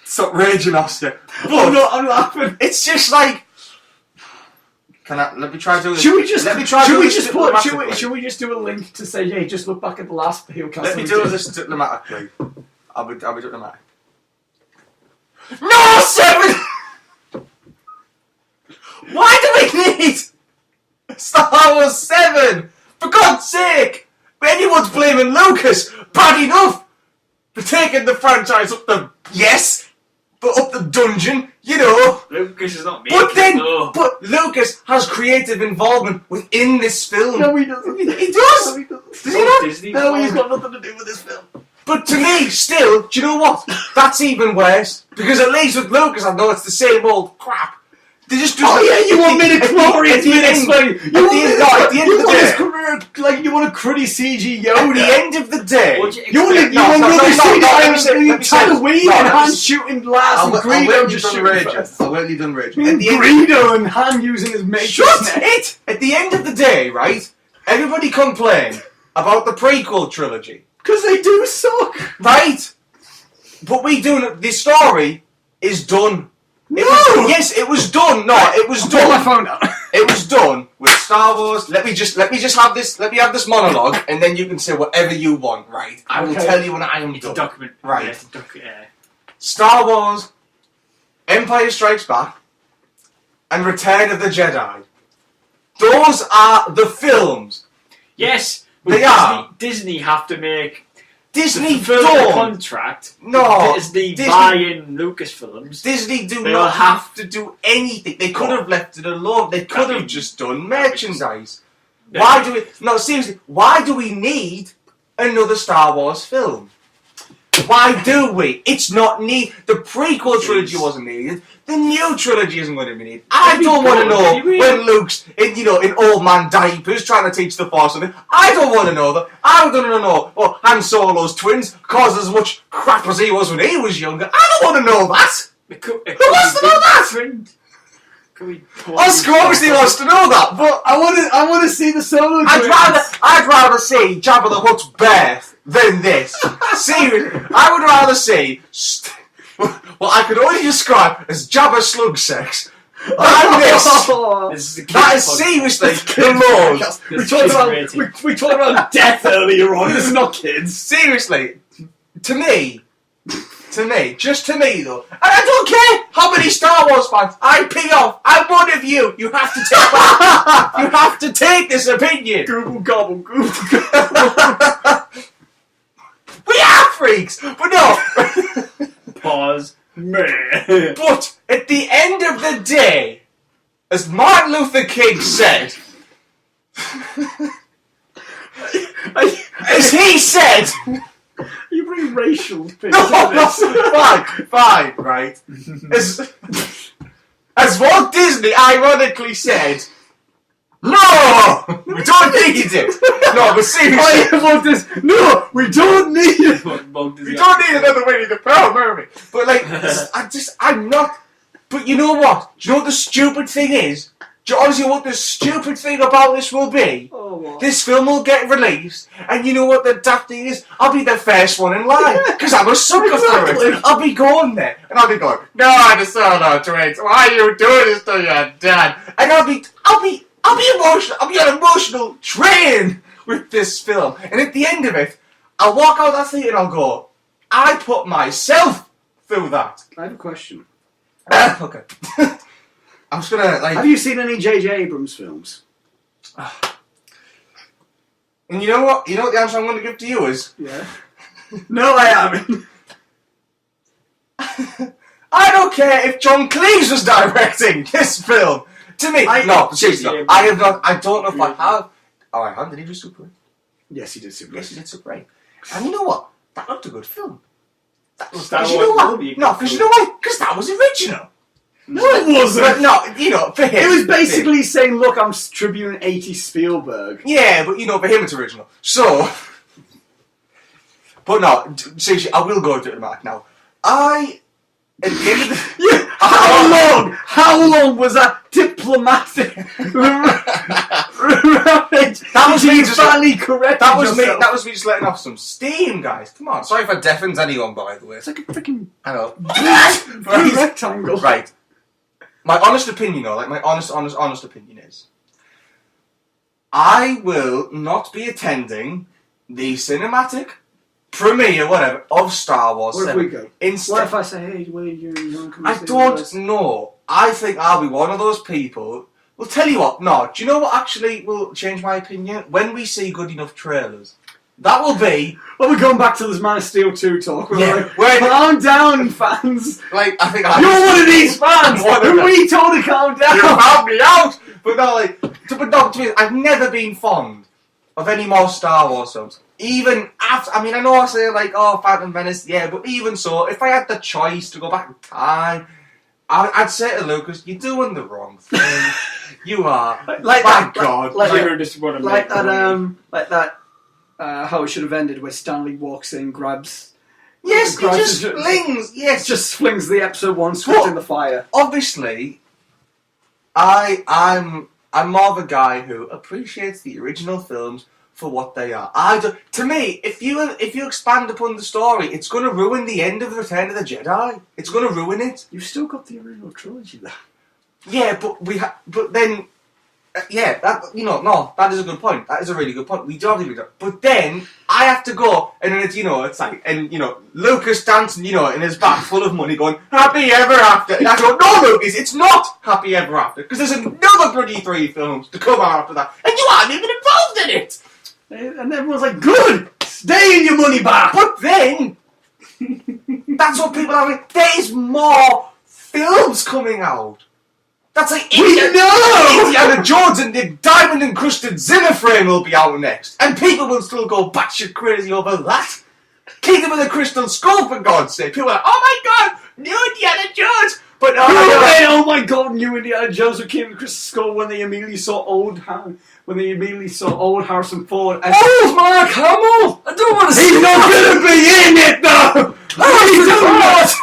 Stop raging, Oscar. Oh no, I'm laughing. It's just like. Let me try doing this. Should we just do a link to say, hey, just look back at the last Heelcast? Let me do this diplomatically. I'll be diplomatic. No, 7! Why do we need Star Wars 7? For God's sake! Anyone's blaming Lucas, bad enough, for taking the franchise up the... Yes! but up the dungeon, you know. Lucas is not making But Lucas has creative involvement within this film. No, he doesn't. He does. No, he doesn't. Does he not? Disney No, he's got nothing to do with this film. But to me, still, do you know what? That's even worse. Because at least with Lucas, I know it's the same old crap. They just do. Oh yeah, you want midichlorians? You at the end of the day, like you want a cruddy CG Yoda. at the end of the day, You want Halloween and Han shooting lads and Greedo just shooting I will done rage. Greedo and Han using his matrix. Shut it! At the end of the day, right? Everybody complain about the prequel trilogy, because they do suck, right? But we do. The story is done. No! Yes, it was done. No, it was Put done. my phone down. It was done with Star Wars. Let me just have this. Let me have this monologue, and then you can say whatever you want. Right? I will tell you when I am It's done. a document. Right. Yeah, it's a document. Star Wars, Empire Strikes Back, and Return of the Jedi. Those are the films. Yes, They are. Disney have to make Disney to fulfill the don't. contract. No. Disney buying Lucasfilms. Disney do They'll not have- have to do anything. They could have left it alone. They could have just done merchandise. Yeah. Why do we... No, seriously. Why do we need another Star Wars film? Why do we? It's not needed. The prequel trilogy wasn't needed. The new trilogy isn't going to be needed. I don't want to know when Luke's in old man diapers trying to teach the Force something. I don't want to know that. I don't want to know. Well, Han Solo's twins caused as much crap as he was when he was younger. I don't want to know that. Who wants to know that? Oscar obviously wants to know that, but I want to see the solo. I'd rather see Jabba the Hutt's birth than this. Seriously, I would rather see what I could only describe as Jabba slug sex than this. That is seriously the Lord. We talked about death earlier on. This is not kids. Seriously, to me, just to me though, and I don't care how many Star Wars fans I pee off. I'm one of you. You have to take that. You have to take this opinion. Google gobble, Google gobble. We are freaks, but no. Pause. But at the end of the day, as Martin Luther King said, as he said. You bring racial things. Fine, right? As Walt Disney ironically said, no, we don't need it. No, but seriously, no, we don't need it. We don't need another Winnie the Pooh movie. But like, I'm not. But you know what? Do you know what the stupid thing is? Do you honestly know what the stupid thing about this will be? Oh, what? This film will get released, and you know what the daft thing is? I'll be the first one in line, because I'm a sucker for it. I'll be going there, and I'll be going, no, I just saw no twins. Why are you doing this to your dad? And I'll be emotional. I'll be on an emotional train with this film. And at the end of it, I'll walk out that theatre and I'll go, I put myself through that. I have a question. Okay. I was gonna like. Have you seen any J.J. Abrams films? And you know what? You know what the answer I'm going to give to you is? Yeah. No, I haven't. I don't care if John Cleese was directing this film. To me, no, seriously, I have not. I don't know if I have. Oh, I have. Did he do Super 8? Yes, he did Super 8. Yes, he did Super 8. And you know what? That looked a good film. That was. Star You know Wars what? No, because you know why? Because that was original. No, it wasn't. But no, you know, for him. It was basically saying, look, I'm tributing 80 Spielberg. Yeah, but you know, for him it's original. So. But no, seriously, I will go into it now. At the end of the... Yeah, how long was that diplomatic That was me just finally correct. That was me just letting off some steam, guys. Come on. Sorry if I deafens anyone, by the way. It's like a freaking I know. blue rectangle. Right. My honest opinion, though, like my honest opinion is, I will not be attending the cinematic premiere, whatever, of Star Wars. What if we go? Instead, What if I say, hey, wait, you're coming I don't know. I think I'll be one of those people. Well, tell you what. No, do you know what actually will change my opinion? When we see good enough trailers. That will be... Well, we're going back to this Man of Steel 2 talk. Yeah, calm down, fans. Like, I think You're one of these fans who we told to calm down. You help me out! But no, to me, I've never been fond of any more Star Wars films. Even after, I mean, I know I say like, oh, Phantom Menace, yeah, but even so, if I had the choice to go back in time, I'd say to Lucas, you're doing the wrong thing. You are. Like Thank that, God. like that. How it should have ended, where Stanley walks in, grabs. Yes, he grabs just flings. Yes, just flings the episode 1 switch in the fire. Obviously, I'm more of a guy who appreciates the original films for what they are. To me, if you expand upon the story, it's going to ruin the end of the Return of the Jedi. It's going to ruin it. You've still got the original trilogy, though. Yeah, but then. No, that is a good point. That is a really good point. We do have to. But then I have to go, and then it's like, Lucas dancing, in his bag full of money, going happy ever after. And I go, no, Lucas, it's not happy ever after, because there's another bloody 3 films to come out after that, and you aren't even involved in it. And everyone's like, good, stay in your money bag. But then that's what people are like. There's more films coming out. That's like Indiana Jones and the diamond-encrusted Zimmer frame will be out next. And people will still go batshit crazy over that. Kingdom of the Crystal Skull, for God's sake. People are like, oh my God, new Indiana Jones. But oh my God, new Indiana Jones with Kingdom of the Crystal Skull when they immediately saw old Harrison Ford. And old Mark Hamill! I don't want to see He's not going to be in it, though!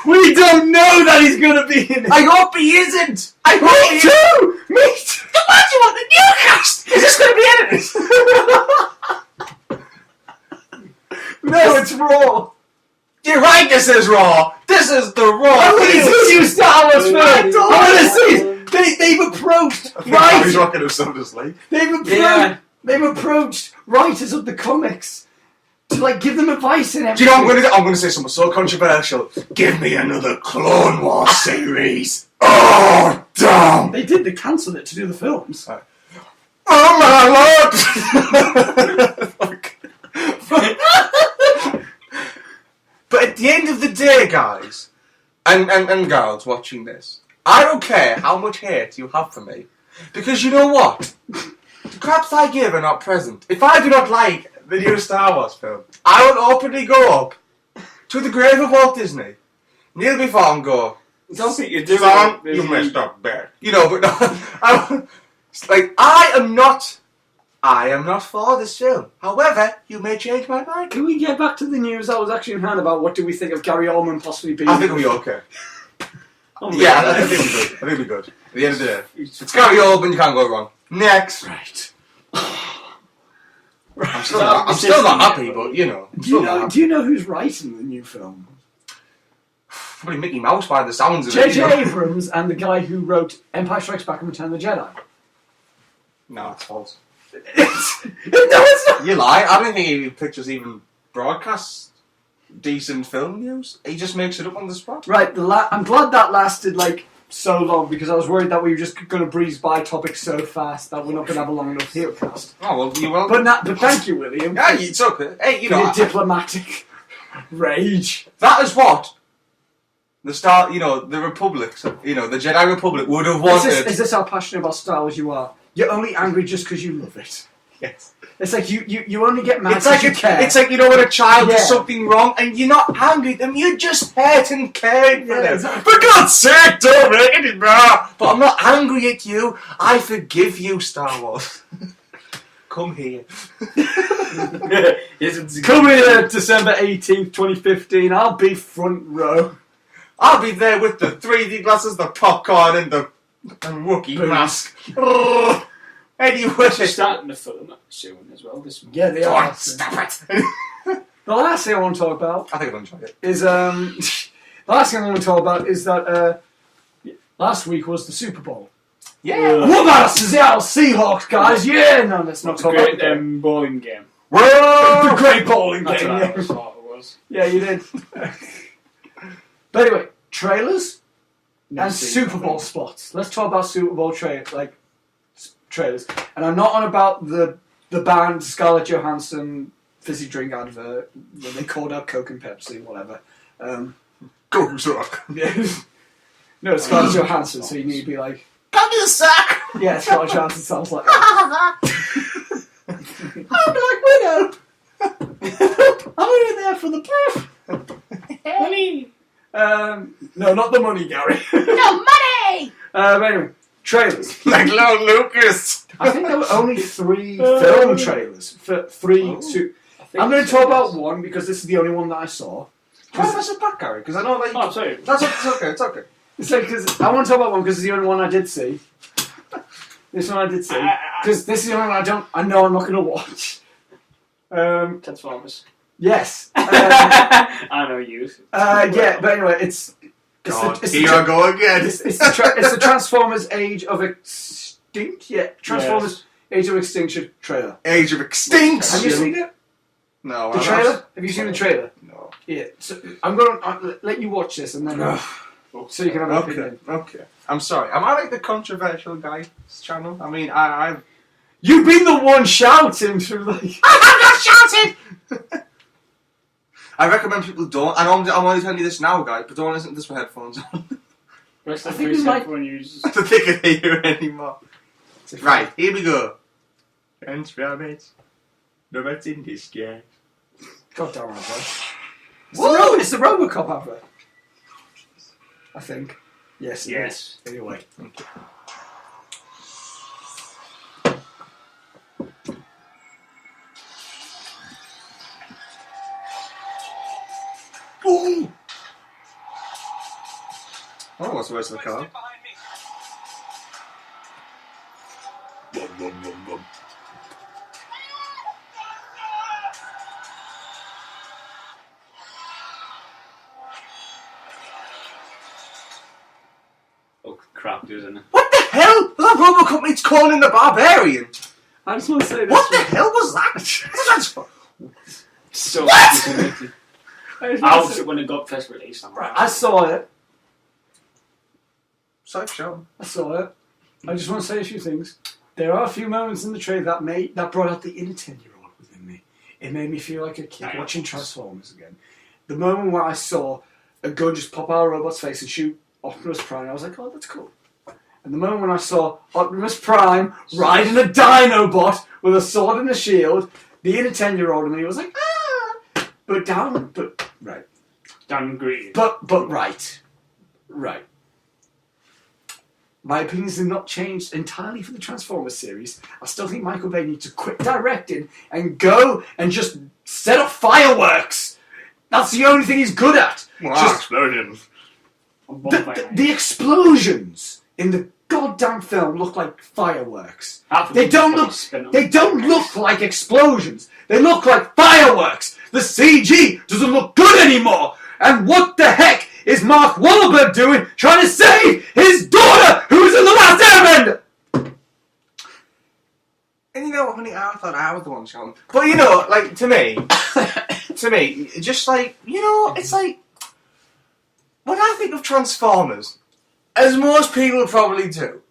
We don't know that he's going to be in it. I hope he isn't. Me too. Then why do you want the new cast? Is this going to be edited? No, it's Raw. You're right, this is Raw. This is the Raw. I want to see you Star Wars film. I want to see it. They've approached He's rocking himself to sleep. They've approached writers of the comics to give them advice and everything. Do you know what I'm going to say something so controversial? Give me another Clone Wars series. Oh, damn! They cancelled it to do the films. Oh my Lord! But at the end of the day, guys, and girls watching this, I don't care how much hate you have for me, because you know what? The craps I give are not present. If I do not like the new Star Wars film, I will openly go up to the grave of Walt Disney, kneel before and go, I don't think you do. Son, you messed up bad. But no, I am not for this film. However, you may change my mind. Can we get back to the news that was actually in hand about what do we think of Gary Oldman possibly being? I think we'll be okay. I think we'll be good. At the end of the day, it's Gary Oldman. You can't go wrong. Next, right. I'm still not happy, but Do you know who's writing the new film? Probably Mickey Mouse by the sounds of it. J.J. Abrams and the guy who wrote Empire Strikes Back and Return of the Jedi. No, it's false. No, it's not. You lie. I don't think he pictures even broadcasts decent film news. He just makes it up on the spot. Right, I'm glad that lasted so long, because I was worried that we were just going to breeze by topics so fast that we're not going to have a long enough podcast. Oh, well, you will. But thank you, William. Yeah, it's okay. Hey, your diplomatic rage. That is what the Republic, the Jedi Republic would have wanted. Is this how passionate about Star Wars you are? You're only angry just because you love it. Yes. It's like you only get mad because you care. It's like, when a child does something wrong and you're not angry at them, you just hurt and care for them. Exactly. For God's sake, don't make it bad. But I'm not angry at you. I forgive you, Star Wars. Come here. Come here, December 18th, 2015. I'll be front row. I'll be there with the 3D glasses, the popcorn, and the Wookiee mask. Anyway, they're starting to film it soon as well. This month. Yeah, they are. Stop it. The last thing I want to talk about, I think I've enjoyed it. Is the last thing I want to talk about is that last week was the Super Bowl. Yeah. What about the Seattle Seahawks, guys? Yeah. No, let's not talk about the bowling game. The great bowling That's game. what I thought it was. Yeah, you did. But anyway, trailers and Super Bowl spots. Let's talk about Super Bowl trailers. And I'm not on about the band Scarlett Johansson fizzy drink advert when they called out Coke and Pepsi, whatever. Go suck. Yeah. No, it's Scarlett Johansson, so you need to be like, Come to the sack! yeah, Scarlett Johansson sounds like that. I'm Black Widow! I'm in there for the proof! Money! No, not the money, Gary. No money! Anyway, trailers. Like little Lucas! I think there were only 3 film trailers. Two. I'm going to talk about one because this is the only one that I saw. Why have I said that, Gary? Because I know that you... Oh, sorry. It's okay, it's okay. So, because I want to talk about one because it's the only one I did see. This one I did see because this is the only one I know I'm not going to watch. Transformers. Yes. I know you. Yeah, but anyway, it's Here I go again. It's the Transformers Age of Extinct. Yeah, Transformers Age of Extinction trailer. Age of Extinction. Have you seen it? No. The trailer? Have you seen the trailer? No. Yeah. So I'm going to let you watch this and then so you can have an opinion. Okay. I'm sorry. Am I like the controversial guy? This channel? I mean, I've... You've been the one shouting through like. I have not shouted! I recommend people don't. I'm only telling you this now, guys, but don't listen to this with headphones on. Rest I of think the we might- everyone uses. So they can hear you anymore. Right, here we go. Transformers. No, that's in this guy. God damn it, bro. It's the Robocop advert. I think. Yes. Yes. Anyway. Ooh. Oh, what's the rest of the car? Oh crap, isn't it? What the hell? Was that Robocop meets Conan the Barbarian? I just want to say this. What the hell was that? So What? disappointing. I just I wanna was say- when it got first released. I'm Right, I saw it. Sorry, show. I saw it. I just want to say a few things. There are a few moments in the trailer that brought out the inner 10-year-old within me. It made me feel like a kid watching Transformers again. The moment where I saw a gun just pop out of a robot's face and shoot Optimus Prime, I was like, oh, that's cool. And the moment when I saw Optimus Prime riding a Dinobot with a sword and a shield, the inner 10-year-old in me was like, ah! Right. Dan Green. But right. Right. My opinions have not changed entirely for the Transformers series. I still think Michael Bay needs to quit directing and go and just set up fireworks. That's the only thing he's good at. Explosions. The explosions in the goddamn film look like fireworks. They don't look like explosions. They look like fireworks. The CG doesn't look good anymore. And what the heck is Mark Wahlberg doing trying to save his daughter who's in the last Airbender? And you know what, honey, I thought I was the one shouting. But you know, like, to me, just like, you know, it's like, when I think of Transformers, as most people probably do,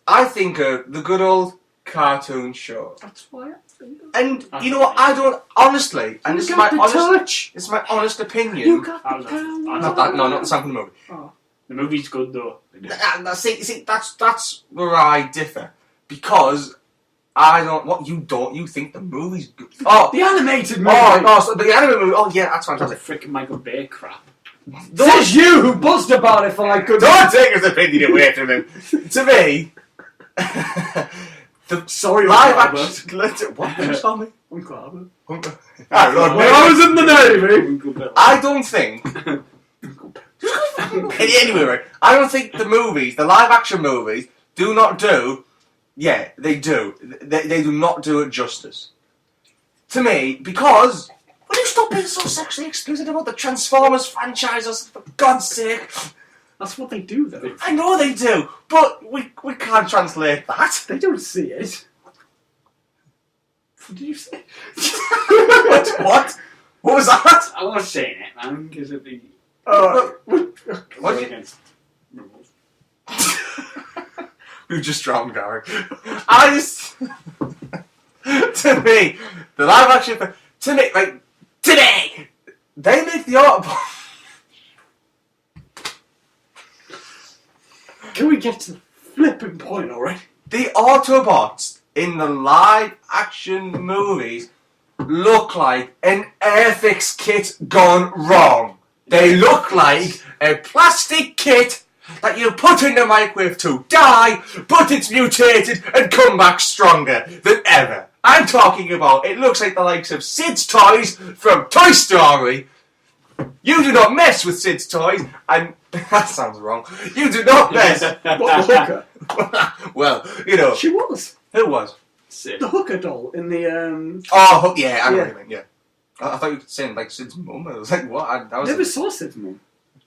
I think of the good old cartoon show. That's why I think of And you know what, I don't, honestly, and this is my honest opinion. You got I the was power. Not that, no, not the sound from the movie. Oh. The movie's good though. See, that's where I differ. Because I don't, you think the movie's good. Oh, The animated movie. so the anime movie, oh yeah, that's That's fantastic. freaking Michael Bay crap. Says you who buzzed about it for like good. Don't take his opinion away from him. To me, the Sorry, live Uncle action. What did you tell me? Uncle Albert. I don't know. When I was in the Navy. I don't think. Anyway, right, I don't think the live action movies, do not do. Yeah, they do. They do not do it justice. To me, because. Will you stop being so sexually explicit about the Transformers franchises, for God's sake? That's what they do, though. I know they do, but we can't translate that. They don't see it. What did you say? What? What was that? I was saying it, man, because it'd be. What? Against rules. You just drowned, Gary. I just. To me, the live action. to me, like, today, they make the Autobots. Can we get to the flipping point already? The Autobots in the live-action movies look like an Airfix kit gone wrong. They look like a plastic kit that you put in the microwave to die, but it's mutated and come back stronger than ever. I'm talking about, it looks like the likes of Sid's Toys from Toy Story. You do not mess with Sid's Toys, and that sounds wrong. You do not mess. What, the hooker? Well, you know. She was. Who was? Sid. The hooker doll in the... Oh, yeah, I know what you mean, yeah. I thought you were saying, like, Sid's mum. I was like, what? I was never saw Sid's mum.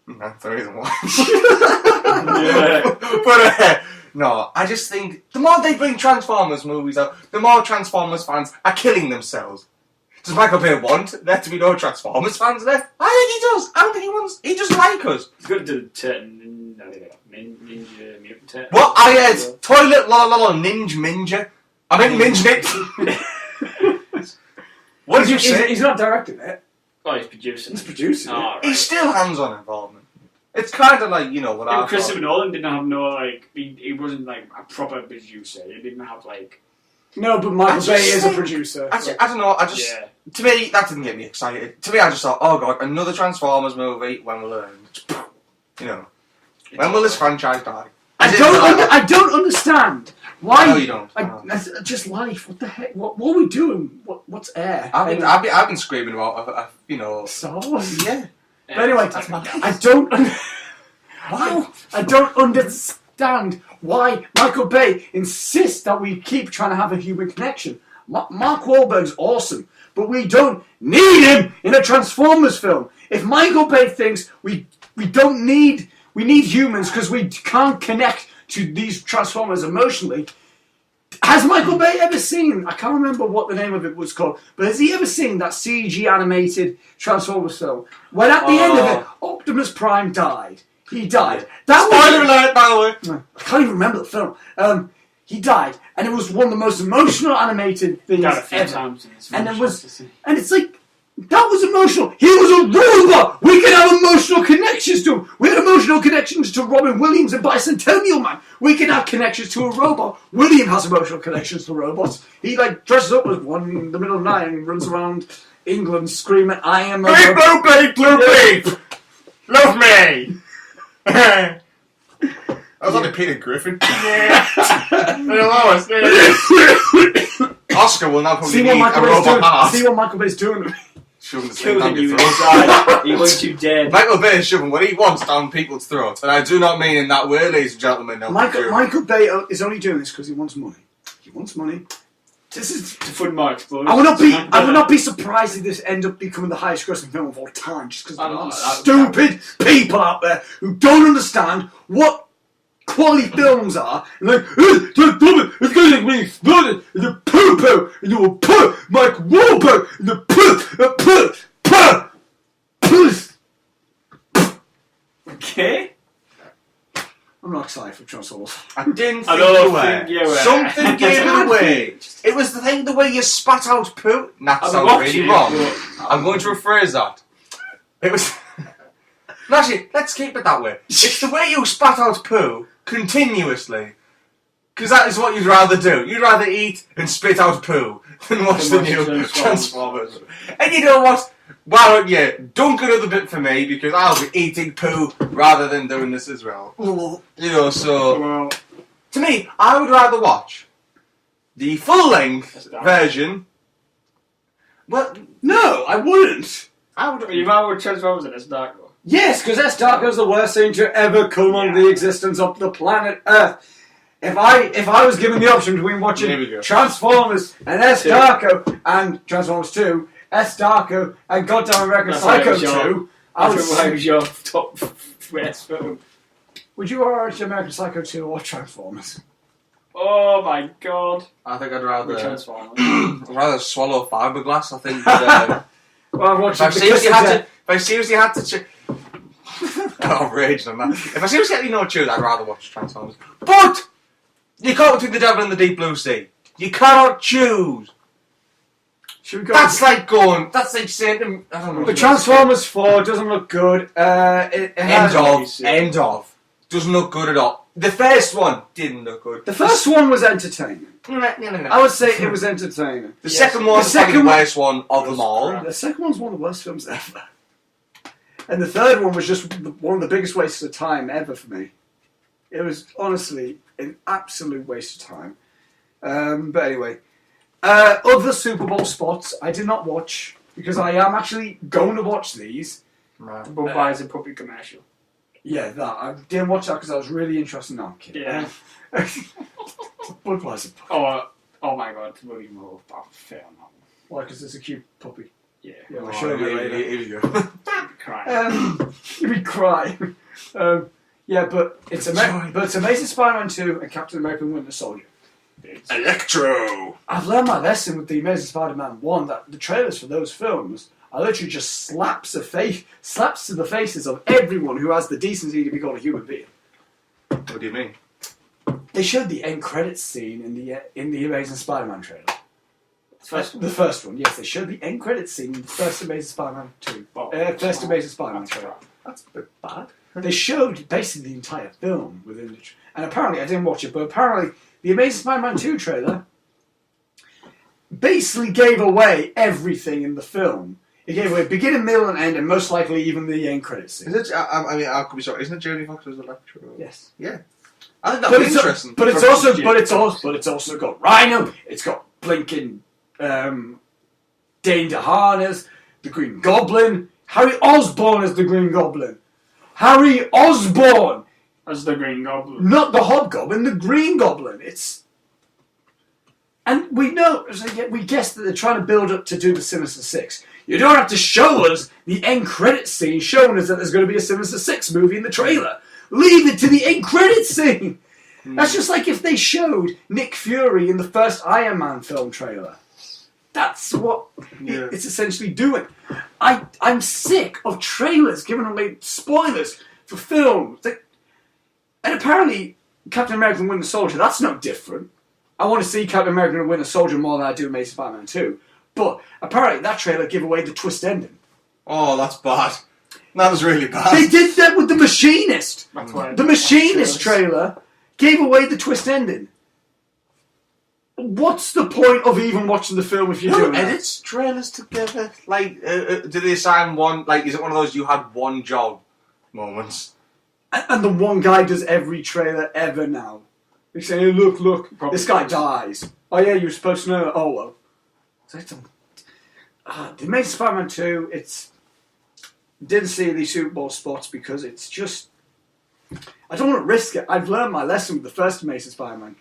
That's the reason why. Yeah. But, no, I just think the more they bring Transformers movies out, the more Transformers fans are killing themselves. Does Michael Bay want there to be no Transformers fans left? I think he does. I don't think he wants. He just like us. He's going to do Ninja Mutant Turtle. What? I had Toilet La La La Ninja Minja. I meant Minge It. What did you say? He's not directing it. Oh, he's producing. He's producing it. Oh, right. He's still hands-on involvement. It's kind of like, you know, what I thought. Christopher Nolan didn't have no, like, he wasn't, like, a proper producer. He didn't have, like... No, but Michael Bay is a producer. I don't know, Yeah. To me, that didn't get me excited. To me, I just thought, oh god, another Transformers movie, when will it end? You know. When will this franchise die? I don't understand. Why? No, you don't. Just life. What the heck? What are we doing? What's air? I've been screaming about, you know... Star Wars? Yeah. But anyway, I don't... Wow. I don't understand why Michael Bay insists that we keep trying to have a human connection. Mark Wahlberg's awesome, but we don't need him in a Transformers film. If Michael Bay thinks we need humans because we can't connect to these Transformers emotionally, has Michael Bay ever seen, I can't remember what the name of it was called, but has he ever seen that CG animated Transformers film when at the end of it, Optimus Prime died? He died. Spoiler alert, by the way. I can't even remember the film. He died, and it was one of the most emotional animated things ever. And it's like, that was emotional. He was a robot. We can have emotional connections to him. We had emotional connections to Robin Williams and Bicentennial Man. We can have connections to a robot. William has emotional connections to robots. He like dresses up as one in the middle of the night and runs around England screaming, "I am a Bleep, bloop, bleep, bloop, bleep. Love me." I was on a Peter Griffin. Oscar will now probably need a robot heart. See what Michael Bay's doing. Shoving the thing down your Killing throat. you want you dead. Michael Bay is shoving what he wants down people's throats, and I do not mean in that way, ladies and gentlemen. No, Michael Bay is only doing this because he wants money. He wants money. This is to fund more explosions. I would not be surprised if this ends up becoming the highest grossing film of all time, just because there are stupid people out there who don't understand what quality films are, and like, it's going to be exploded in the poo-poo, and you will put Mike Wahlberg in the Okay. I'm not excited for Transformers. I didn't think you were. Something gave it away. It was the way you spat out poo. That sounds really wrong. I'm going to rephrase that. It was... No, actually, let's keep it that way. It's the way you spat out poo continuously. Because that is what you'd rather do. You'd rather eat and spit out poo than watch the new Transformers. And you know what? Why don't you dunk another bit for me, because I'll be eating poo rather than doing this as well. You know, so... To me, I would rather watch the full-length version. Well, no, I wouldn't. You rather watch Transformers than S. Darko? Yes, because S. Darko is the worst thing to ever come on the existence of the planet Earth. If I was given the option between watching Transformers and S. Darko and Transformers 2, S. Darko and Goddamn American Psycho 2, I would say... was your top best film. Would you watch American Psycho 2 or Transformers? Oh my god. I think I'd rather... Transformers. I'd rather swallow fiberglass, I think. Well, if I seriously had to... Outraged on that. If I seriously had to choose, I'd rather watch Transformers. But! You can't between the devil and the deep blue sea. You cannot choose. Should we go? That's like saying to, I don't know. The Transformers 4 doesn't look good. End of. Doesn't look good at all. The first one didn't look good. The first one was entertaining. No. I would say it was entertaining. The second one's the worst one of them all. The second one's one of the worst films ever. And the third one was just one of the biggest wastes of time ever for me. It was honestly an absolute waste of time. But anyway, other Super Bowl spots I did not watch because I am actually going to watch these. Right. Budweiser puppy commercial. Yeah, that. I didn't watch that because I was really interested in that kid. Yeah. Budweiser puppy. Oh my god, William Moore. I'll fail on that one. Why? Because it's a cute puppy. Yeah. I'll show you later. Here you go. Crying. You'd be crying. Yeah, but it's Amazing Spider-Man 2 and Captain America and Winter Soldier. Electro! I've learned my lesson with the Amazing Spider-Man 1 that the trailers for those films are literally just slaps to the faces of everyone who has the decency to be called a human being. What do you mean? They showed the end credits scene in the Amazing Spider-Man trailer. The first one, yes, they showed the end credits scene in the first Amazing Spider-Man 2. First Amazing Spider-Man trailer. That's a bit bad. They showed basically the entire film within it. And apparently, I didn't watch it, but apparently the Amazing Spider-Man 2 trailer basically gave away everything in the film. It gave away beginning, middle, and end, and most likely even the end credits scene. Is it? I could be sorry. Isn't it Jodie Foster's Electro? Yes. Yeah. I think that'd be interesting. But it's also got Rhino. It's got blinking Dane DeHaan, the Green Goblin. Harry Osborn as the Green Goblin. Harry Osborn as the Green Goblin. Not the Hobgoblin, the Green Goblin. And we know, we guess that they're trying to build up to do the Sinister Six. You don't have to show us the end credits scene showing us that there's going to be a Sinister Six movie in the trailer. Leave it to the end credits scene. That's just like if they showed Nick Fury in the first Iron Man film trailer. That's what it's essentially doing. I'm sick of trailers giving away spoilers for films. And apparently, Captain America and Winter Soldier, that's no different. I want to see Captain America and Winter Soldier more than I do Amazing Spider-Man 2. But apparently that trailer gave away the twist ending. Oh, that's bad. That was really bad. They did that with The Machinist. The Machinist trailer gave away the twist ending. What's the point of even watching the film if you're doing that? Edits trailers together. Like, did they assign one? Like, is it one of those you had one job moments? And the one guy does every trailer ever now. He's saying, look, this guy dies. Oh yeah, you're supposed to know. Oh well. The Amazing Spider-Man 2, didn't see the Super Bowl spots because it's just... I don't want to risk it. I've learned my lesson with the first Amazing Spider-Man.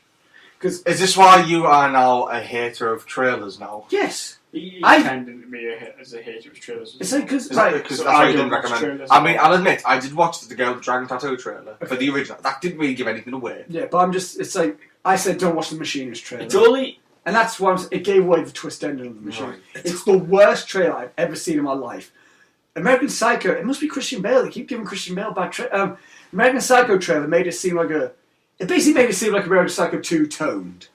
Is this why you are now a hater of trailers now? Yes. You tend to be as a hater of trailers. It's like because that's why you didn't recommend. I mean, I'll admit, I did watch the Girl with the Dragon Tattoo trailer for the original. That didn't really give anything away. Yeah, but it's like I said, don't watch the Machinist trailer. It's only, and that's why it gave away the twist ending of the Machinist. Right. It's the worst trailer I've ever seen in my life. American Psycho. It must be Christian Bale. They keep giving Christian Bale bad. American Psycho trailer made it seem like It basically made it seem like American Psycho 2 toned.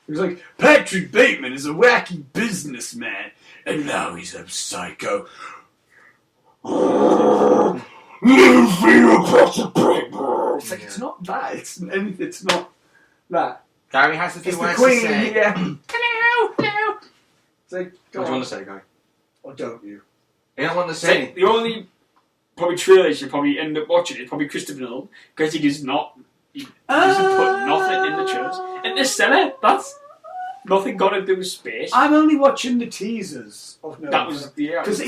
It was like, Patrick Bateman is a wacky businessman, and now he's a psycho. It's like, it's not that. It's not that. Gary has a few words to say. Yeah. Hello. It's like, what do you want to say, Guy? Or don't you? You don't want to say anything. The only probably trailer you should probably end up watching is probably Christopher Nolan, because he does not... He doesn't put nothing in the trailers. Interstellar, that's nothing got to do with space. I'm only watching the teasers of Nolan. That was because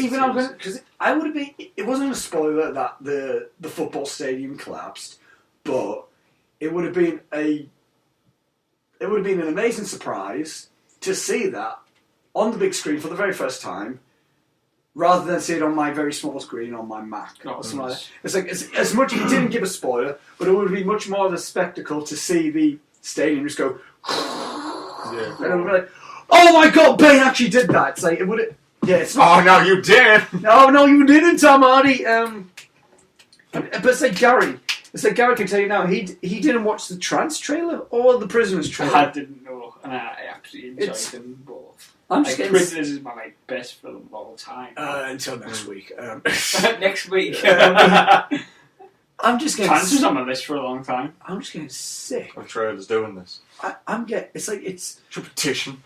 I would have been. It wasn't a spoiler that the football stadium collapsed, but it would have been an amazing surprise to see that on the big screen for the very first time, rather than see it on my very small screen on my Mac or something like that. It's like as much as it didn't give a spoiler, but it would be much more of a spectacle to see the stadium just go. Yeah. And it would be like, oh my god, Bane actually did that. It's like it would. Yeah, it's not. Oh no, you did. No, you didn't, Tom Hardy. But it's like Gary. It's like Gary can tell you now. He didn't watch the Trance trailer or the Prisoners trailer. I didn't know, and I actually enjoyed them both. I'm just like, getting... Prisoners is my best film of all time. Until next week. Next week. I'm just getting... Cancer's on my list for a long time. I'm just getting sick. I'm trailers doing this. I'm getting... It's like, it's... It's a petition.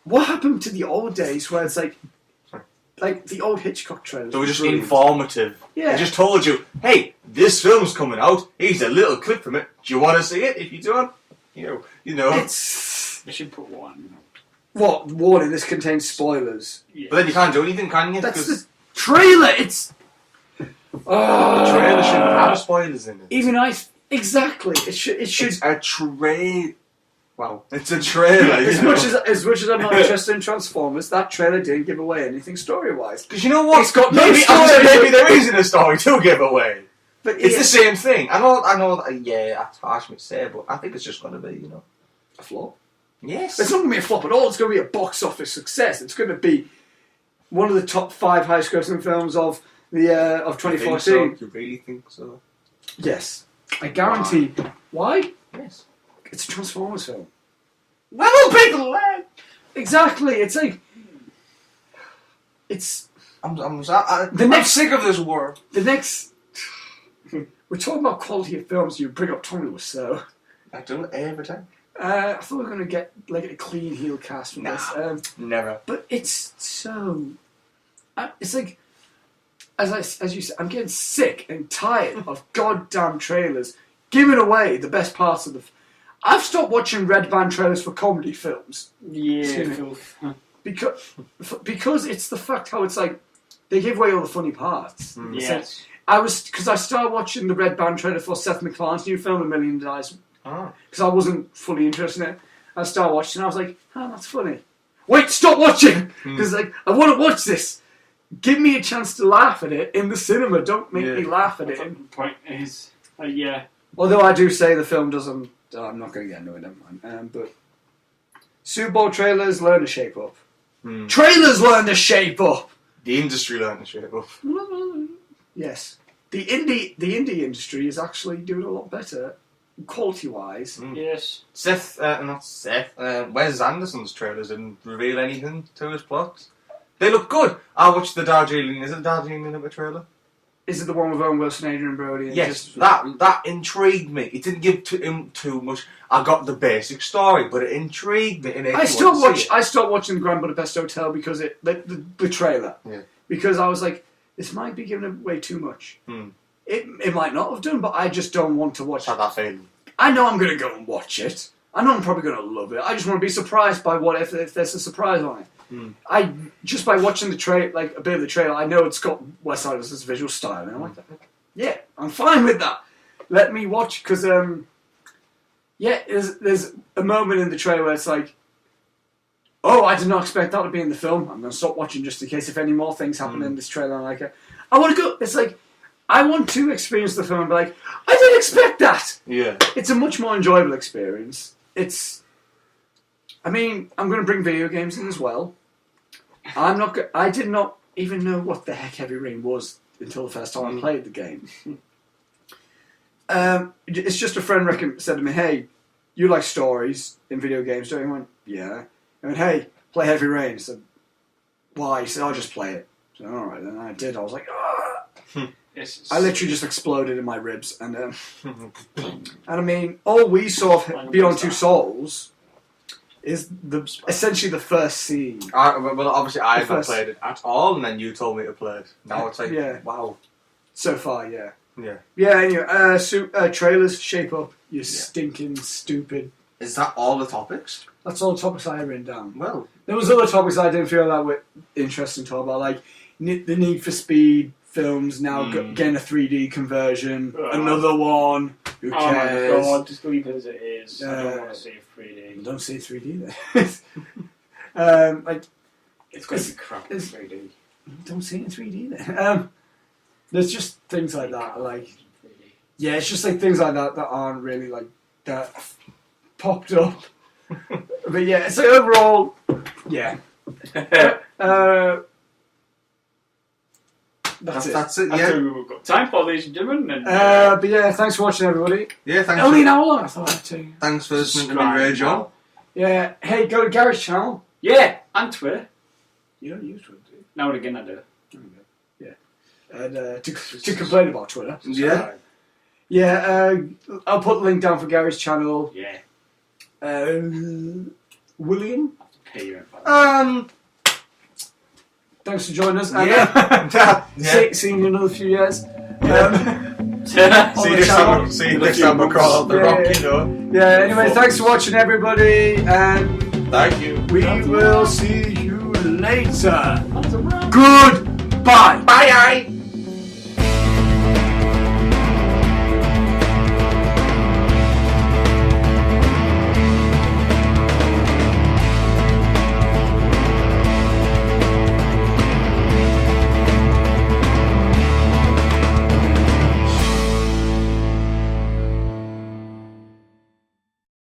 What happened to the old days where it's like the old Hitchcock trailers? They were just brilliant. informative. Yeah. They just told you, hey, this film's coming out. Here's a little clip from it. Do you want to see it? If you don't, you know. It's... We should put one. What? Warning, this contains spoilers. Yeah. But then you can't do anything, can you? That's the trailer! It's... The trailer shouldn't have spoilers in it. Even I... Exactly. It should... It's a trailer. Wow. It's a trailer. As much as I'm not interested in Transformers, that trailer didn't give away anything story-wise. Because you know what? It's got no maybe, story. maybe there isn't a story to give away. But It's the same thing. I know. Yeah, that's harsh me to say, but I think it's just going to be, a flop. Yes. It's not going to be a flop at all. It's going to be a box office success. It's going to be one of the top 5 highest-grossing films of the of 2014. You really think so? Yes, I guarantee. Why? Yes. It's a Transformers film. Well, people. Exactly. It's like it's I'm sick of this war. the next. We're talking about quality of films. You bring up Tommy Wiseau. I do it every time. I thought we were going to get like a clean heel cast from this. Never. But it's so... it's like... As you said, I'm getting sick and tired of goddamn trailers giving away the best parts of the... I've stopped watching red band trailers for comedy films. Yeah. Because it's the fact how it's like... They give away all the funny parts. Yes. Because I started watching the red band trailer for Seth MacFarlane's new film, A Million Eyes. Oh. Because I wasn't fully interested in it. I started watching and I was like, oh, that's funny. Wait, stop watching! Because I want to watch this. Give me a chance to laugh at it in the cinema. Don't make me laugh at it. The point is, yeah. Although I do say the film doesn't... I'm not going to get annoyed, never mind. But Super Bowl trailers learn to shape up. Trailers learn to shape up! The industry learned to shape up. Yes. The indie industry is actually doing a lot better. Quality-wise. Yes. Wes Anderson's trailers didn't reveal anything to his plots. They look good. I watched the Darjeeling. Is it Darjeeling in the trailer? Is it the one with Owen Wilson, Adrian Brody? And Yes, that intrigued me. It didn't give him too much. I got the basic story, but it intrigued me. And I stopped watching the Grand Budapest Hotel because the trailer. Yeah. Because I was like, this might be giving away too much. It might not have done, but I just don't want to watch Had that feeling. I know I'm going to go and watch it. I know I'm probably going to love it. I just want to be surprised by what if there's a surprise on it. I just by watching the a bit of the trailer, I know it's got Wes Anderson's visual style, and I'm like, yeah, I'm fine with that. Let me watch because there's a moment in the trailer where it's like, oh, I did not expect that to be in the film. I'm going to stop watching just in case if any more things happen in this trailer. I want to go. It's like I want to experience the film and be like, I didn't expect that. Yeah, it's a much more enjoyable experience. I'm going to bring video games in as well. I did not even know what the heck Heavy Rain was until the first time I played the game. It's just a friend said to me, hey, you like stories in video games, don't you? I went, yeah. I went, hey, play Heavy Rain. I said, why? He said, I'll just play it. I said, all right, then I did. I was like, ah. I literally just exploded in my ribs. And I mean, all we saw of Beyond Two Souls is essentially the first scene. Well, obviously I haven't played it at all, and then you told me to play it. Now it's like, wow. So far, yeah. Yeah. Yeah, anyway, trailers shape up, you stinking stupid. Is that all the topics? That's all the topics I had written down. Well, there was other topics I didn't feel that were interesting to talk about, like the Need for Speed films now getting a 3D conversion. Another one. Who cares? Oh my god, just leave it as it is. I don't want to see 3D. Don't see 3D then. It's going to be crap in 3D. Don't see it in 3D then. There's just things like that, it's just like things like that aren't really like that popped up. But yeah, so overall, yeah. That's it. Yeah. We've got time for, ladies and gentlemen. And, but yeah, thanks for watching, everybody. Yeah, thanks. Only an hour long, I thought I'd too. Thanks for listening to me, Ray John. Yeah. Hey, go to Gary's channel. Yeah, And Twitter. You don't use Twitter, do you? Now and again I do. Yeah. And to complain about Twitter. Yeah. Yeah, I'll put the link down for Gary's channel. Yeah. William? Pay you in. Thanks for joining us. See you in another few years. See you next time we crawl out the rock, you know. Yeah, anyway, thanks for watching, everybody, and thank you. We will see you later. Goodbye. Bye.